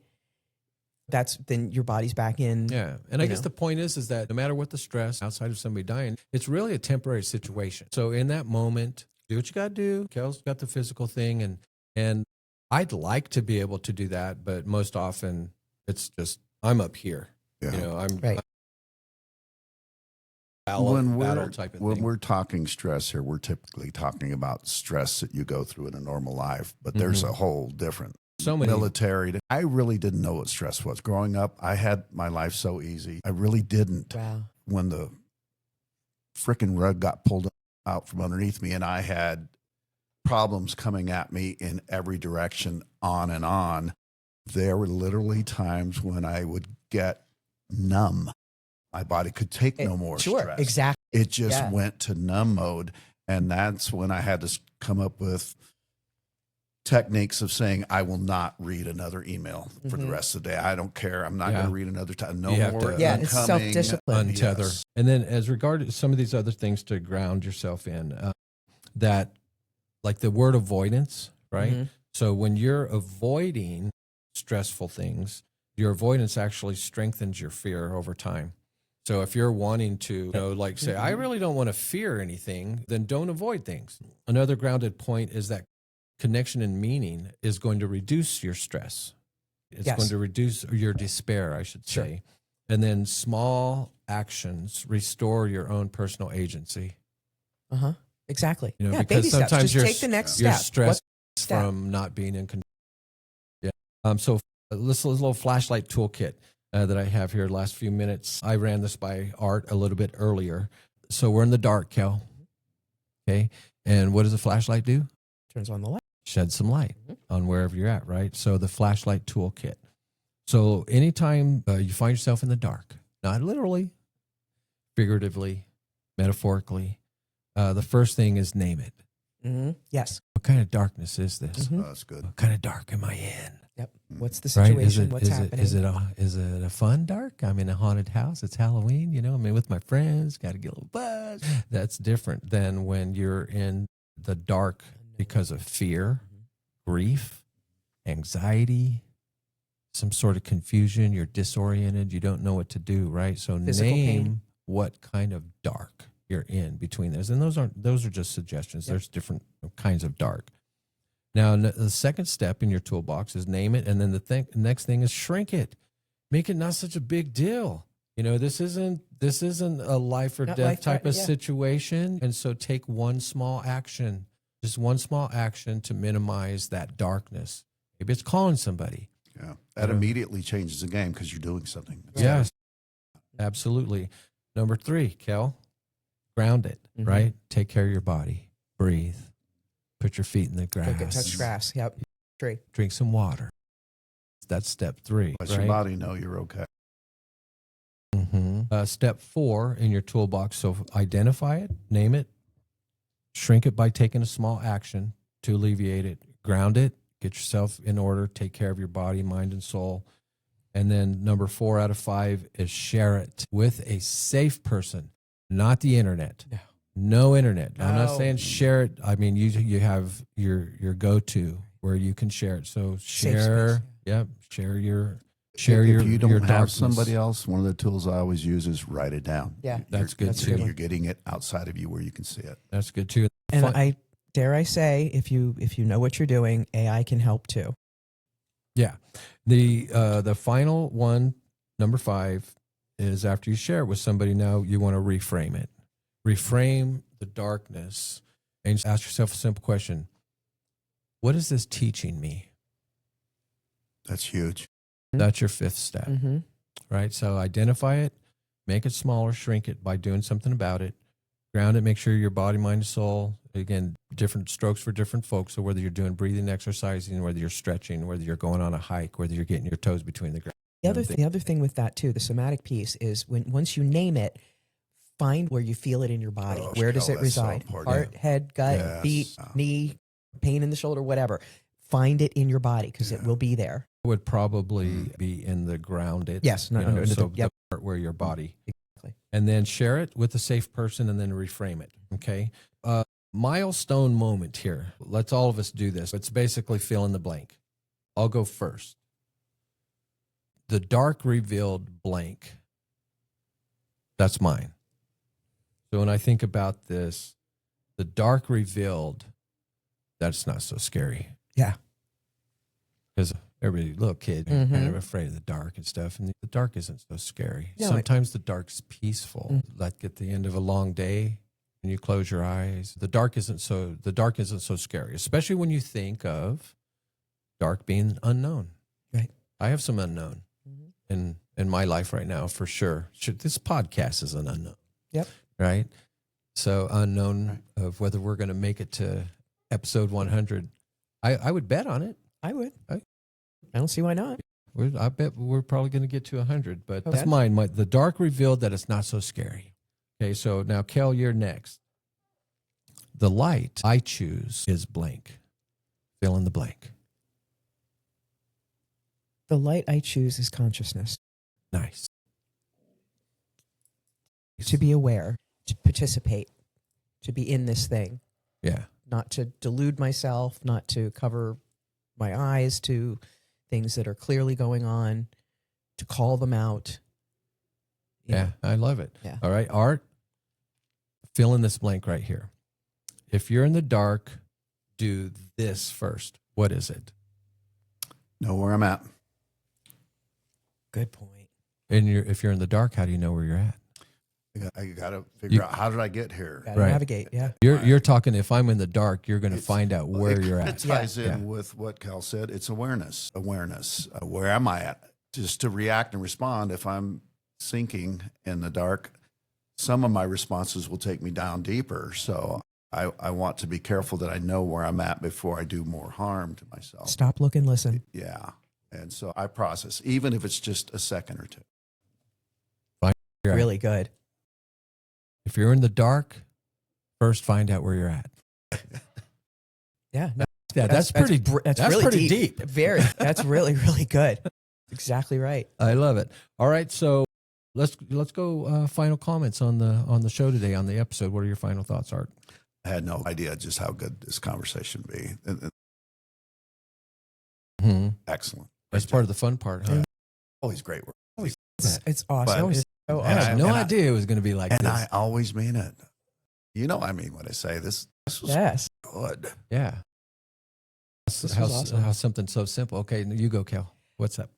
Speaker 2: then your body's back in.
Speaker 1: Yeah. And I guess the point is that no matter what the stress outside of somebody dying, it's really a temporary situation. So in that moment, do what you got to do. Kel's got the physical thing. And I'd like to be able to do that, but most often it's just, I'm up here.
Speaker 3: Yeah.
Speaker 1: I'm
Speaker 2: Right.
Speaker 1: battle type of
Speaker 3: when
Speaker 1: thing.
Speaker 3: we're talking stress here, we're typically talking about stress that you go through in a normal life, but there's a whole different
Speaker 1: So many.
Speaker 3: military. I really didn't know what stress was. Growing up, I had my life so easy. I really didn't.
Speaker 2: Wow.
Speaker 3: When the frickin' rug got pulled out from underneath me and I had problems coming at me in every direction, on and on, there were literally times when I would get numb. My body could take no more stress.
Speaker 2: Exactly.
Speaker 3: It just went to numb mode. And that's when I had to come up with techniques of saying, I will not read another email for the rest of the day. I don't care. I'm not going to read another time. No
Speaker 1: You have
Speaker 3: more
Speaker 1: to-
Speaker 2: Yeah, it's
Speaker 3: incoming.
Speaker 2: self-discipline.
Speaker 1: Untether.
Speaker 3: Yes.
Speaker 1: And then as regard to some of these other things to ground yourself in, that like the word avoidance, right?
Speaker 2: Mhm.
Speaker 1: So when you're avoiding stressful things, your avoidance actually strengthens your fear over time. So if you're wanting to, like say, I really don't want to fear anything, then don't avoid things. Another grounded point is that connection and meaning is going to reduce your stress. It's
Speaker 2: Yes.
Speaker 1: going to reduce your despair, I should say. And then small actions restore your own personal agency.
Speaker 2: Exactly.
Speaker 1: You know,
Speaker 2: Yeah,
Speaker 1: because
Speaker 2: baby steps.
Speaker 1: sometimes
Speaker 2: Just take the next
Speaker 1: you're
Speaker 2: step.
Speaker 1: stressed
Speaker 2: What step?
Speaker 1: from not being in control. Yeah. So this little flashlight toolkit that I have here, last few minutes, I ran this by Art a little bit earlier. So we're in the dark, Kel. Okay. And what does a flashlight do?
Speaker 2: Turns on the light.
Speaker 1: Shed some light on wherever you're at, right? So the flashlight toolkit. So anytime you find yourself in the dark, not literally, figuratively, metaphorically, the first thing is name it.
Speaker 2: Yes.
Speaker 1: What kind of darkness is this?
Speaker 3: Oh, that's good.
Speaker 1: What kind of dark am I in?
Speaker 2: Yep. What's the
Speaker 1: Right?
Speaker 2: situation? What's happening?
Speaker 1: Is it a fun dark? I'm in a haunted house. It's Halloween, I'm with my friends, got to get a little buzz. That's different than when you're in the dark because of fear, grief, anxiety, some sort of confusion. You're disoriented. You don't know what to do, right? So
Speaker 2: Physical
Speaker 1: name
Speaker 2: pain.
Speaker 1: what kind of dark you're in between those. And those are just suggestions. There's different kinds of dark. Now, the second step in your toolbox is name it, and then the next thing is shrink it. Make it not such a big deal. This isn't a life or
Speaker 2: Not
Speaker 1: death type of
Speaker 2: life-threatening, yeah.
Speaker 1: situation. And so take one small action, just one small action to minimize that darkness. Maybe it's calling somebody.
Speaker 3: Yeah. That immediately changes the game because you're doing something.
Speaker 1: Yes, absolutely. Number 3, Kel, ground it, right? Take care of your body. Breathe. Put your feet in the grass.
Speaker 2: Go get touch grass. Yep. Tree.
Speaker 1: Drink some water. That's step 3.
Speaker 3: Let
Speaker 1: right?
Speaker 3: your body know you're okay.
Speaker 1: Step 4 in your toolbox. So identify it, name it, shrink it by taking a small action to alleviate it, ground it, get yourself in order, take care of your body, mind, and soul. And then number 4 out of 5 is share it with a safe person, not the internet. No internet. I'm not
Speaker 2: No.
Speaker 1: saying share it. I mean, you have your go-to where you can share it. So share, share your
Speaker 3: If you don't
Speaker 1: your
Speaker 3: have
Speaker 1: darkness.
Speaker 3: somebody else, one of the tools I always use is write it down.
Speaker 2: Yeah.
Speaker 1: That's good
Speaker 2: That's a
Speaker 1: too.
Speaker 2: good one.
Speaker 3: You're getting it outside of you where you can see it.
Speaker 1: That's good too.
Speaker 2: And
Speaker 1: Fun-
Speaker 2: I dare I say, if you know what you're doing, AI can help too.
Speaker 1: Yeah. The final one, number 5, is after you share it with somebody, now you want to reframe it. Reframe the darkness and just ask yourself a simple question. What is this teaching me?
Speaker 3: That's huge.
Speaker 1: That's your 5th step, right? So identify it, make it smaller, shrink it by doing something about it, ground it, make sure your body, mind, and soul, again, different strokes for different folks. So whether you're doing breathing, exercising, whether you're stretching, whether you're going on a hike, whether you're getting your toes between the ground.
Speaker 2: The other thing with that too, the somatic piece is once you name it, find where you feel it in your body.
Speaker 3: Oh,
Speaker 2: Where does it
Speaker 3: that's so
Speaker 2: reside?
Speaker 3: important.
Speaker 2: Heart, head, gut,
Speaker 3: Yes.
Speaker 2: feet, knee, pain in the shoulder, whatever. Find it in your body because it will be there.
Speaker 1: Would probably be in the grounded.
Speaker 2: Yes, no, under
Speaker 1: so
Speaker 2: the- yep.
Speaker 1: the part where your body.
Speaker 2: Exactly.
Speaker 1: And then share it with a safe person and then reframe it. Okay. Milestone moment here. Let's all of us do this. It's basically fill in the blank. I'll go first. The dark revealed blank. That's mine. So when I think about this, the dark revealed, that's not so scary.
Speaker 2: Yeah.
Speaker 1: Because every little kid is kind of afraid of the dark and stuff, and the dark isn't so scary.
Speaker 2: No,
Speaker 1: Sometimes the dark's peaceful. Like at the end of a long day, when you close your eyes, the dark isn't so scary. Especially when you think of dark being unknown.
Speaker 2: Right.
Speaker 1: I have some unknown in my life right now for sure. This podcast is an unknown.
Speaker 2: Yep.
Speaker 1: Right. So unknown of whether we're going to make it to episode 100. I would bet on it.
Speaker 2: I would. I don't see why not.
Speaker 1: I bet we're probably going to get to 100, but
Speaker 2: Okay.
Speaker 1: that's mine. The dark revealed that it's not so scary. Okay, so now, Kel, you're next. The light I choose is blank. Fill in the blank.
Speaker 2: The light I choose is consciousness.
Speaker 1: Nice.
Speaker 2: To be aware, to participate, to be in this thing.
Speaker 1: Yeah.
Speaker 2: Not to delude myself, not to cover my eyes to things that are clearly going on, to call them out.
Speaker 1: Yeah, I love it.
Speaker 2: Yeah.
Speaker 1: All right, Art, fill in this blank right here. If you're in the dark, do this first. What is it?
Speaker 3: Know where I'm at.
Speaker 2: Good point.
Speaker 1: And if you're in the dark, how do you know where you're at?
Speaker 3: I got to figure out, how did I get here?
Speaker 2: Gotta
Speaker 1: Right.
Speaker 2: navigate, yeah.
Speaker 1: You're talking, if I'm in the dark, you're going to find out where you're
Speaker 3: It
Speaker 1: at.
Speaker 3: ties in
Speaker 1: Yeah.
Speaker 3: with what Cal said. It's awareness. Where am I at? Just to react and respond. If I'm sinking in the dark, some of my responses will take me down deeper. So I want to be careful that I know where I'm at before I do more harm to myself.
Speaker 2: Stop, look, and listen.
Speaker 3: Yeah. And so I process, even if it's just a second or two.
Speaker 1: You're at.
Speaker 2: Really good.
Speaker 1: If you're in the dark, first find out where you're at.
Speaker 2: Yeah. No,
Speaker 1: Yeah, that's pretty
Speaker 2: really
Speaker 1: deep.
Speaker 2: Very. That's really, really good. Exactly right.
Speaker 1: I love it. All right, so let's go final comments on the show today, on the episode. What are your final thoughts, Art?
Speaker 3: I had no idea just how good this conversation would be.
Speaker 1: Mm-hmm.
Speaker 3: Excellent.
Speaker 1: That's part of the fun part, huh?
Speaker 3: Always great work.
Speaker 2: It's awesome.
Speaker 3: But-
Speaker 2: It's so
Speaker 1: I had
Speaker 2: awesome.
Speaker 1: no idea it was going to be like
Speaker 3: And
Speaker 1: this.
Speaker 3: I always mean it. You know I mean when I say this was
Speaker 2: Yes.
Speaker 3: good.
Speaker 1: Yeah.
Speaker 2: This was
Speaker 1: How
Speaker 2: awesome.
Speaker 1: something so simple. Okay, you go, Cal. What's up?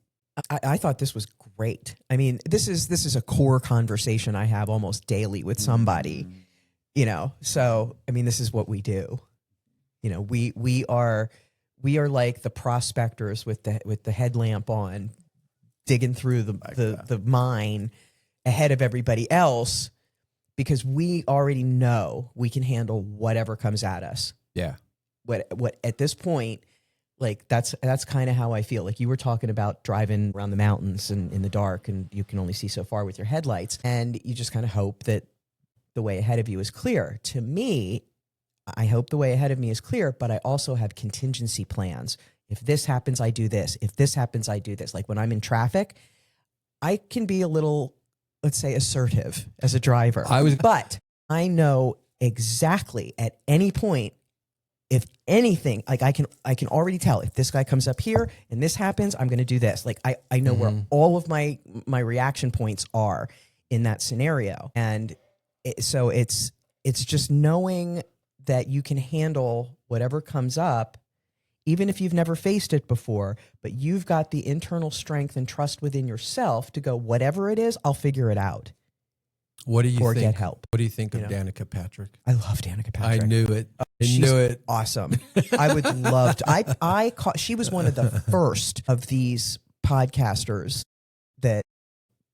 Speaker 2: I thought this was great. I mean, this is a core conversation I have almost daily with somebody, So, I mean, this is what we do. We are like the prospectors with the headlamp on, digging through the mine ahead of everybody else, because we already know we can handle whatever comes at us.
Speaker 1: Yeah.
Speaker 2: What at this point, like that's kind of how I feel. Like you were talking about driving around the mountains and in the dark, and you can only see so far with your headlights, and you just kind of hope that the way ahead of you is clear. To me, I hope the way ahead of me is clear, but I also have contingency plans. If this happens, I do this. If this happens, I do this. Like when I'm in traffic, I can be a little, let's say, assertive as a driver. But I know exactly at any point, if anything, like I can already tell if this guy comes up here and this happens, I'm going to do this. Like I know where all of my reaction points are in that scenario. And so it's just knowing that you can handle whatever comes up, even if you've never faced it before, but you've got the internal strength and trust within yourself to go, whatever it is, I'll figure it out.
Speaker 1: What do you
Speaker 2: Or
Speaker 1: think?
Speaker 2: get help.
Speaker 1: What do you think of Danica Patrick?
Speaker 2: I love Danica Patrick.
Speaker 1: I knew it.
Speaker 2: She's
Speaker 1: knew it.
Speaker 2: Awesome. I would love to. She was one of the first of these podcasters that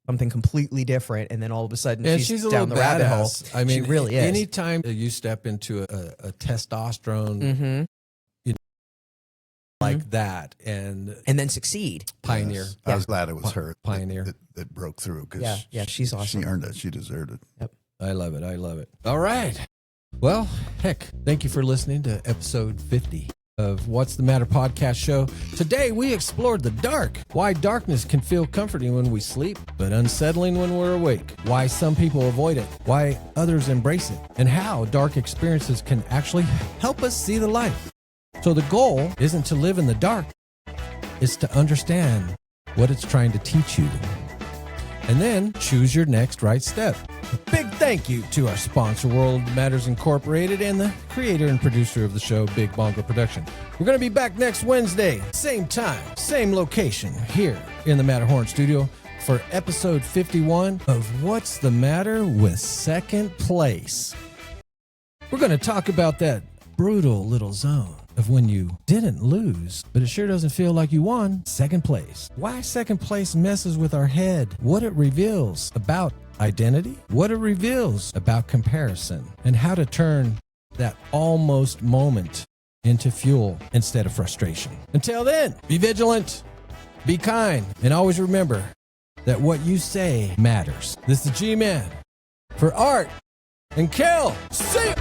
Speaker 2: something completely different, and then all of a sudden
Speaker 1: And
Speaker 2: she's
Speaker 1: a
Speaker 2: down the
Speaker 1: little
Speaker 2: rabbit hole.
Speaker 1: badass. I mean,
Speaker 2: she really is.
Speaker 1: Anytime you step into a testosterone
Speaker 2: Mm-hmm.
Speaker 1: like that and
Speaker 2: And then succeed.
Speaker 1: pioneer,
Speaker 3: Yes. I was glad it was her
Speaker 1: Pioneer.
Speaker 3: that broke through because
Speaker 2: Yeah, she's awesome.
Speaker 3: she earned it. She deserved it.
Speaker 1: I love it. I love it. All right. Well, heck, thank you for listening to episode 50 of What's the Matter podcast show. Today, we explored the dark, why darkness can feel comforting when we sleep, but unsettling when we're awake, why some people avoid it, why others embrace it, and how dark experiences can actually help us see the light. So the goal isn't to live in the dark, it's to understand what it's trying to teach you. And then choose your next right step. A big thank you to our sponsor, World Matters Incorporated, and the creator and producer of the show, Big Bongo Production. We're going to be back next Wednesday, same time, same location, here in the Matterhorn studio for episode 51 of What's the Matter with Second Place. We're going to talk about that brutal little zone of when you didn't lose, but it sure doesn't feel like you won. Second place. Why second place messes with our head, what it reveals about identity, what it reveals about comparison, and how to turn that almost moment into fuel instead of frustration. Until then, be vigilant, be kind, and always remember that what you say matters. This is G-Man for Art and Kel. See ya!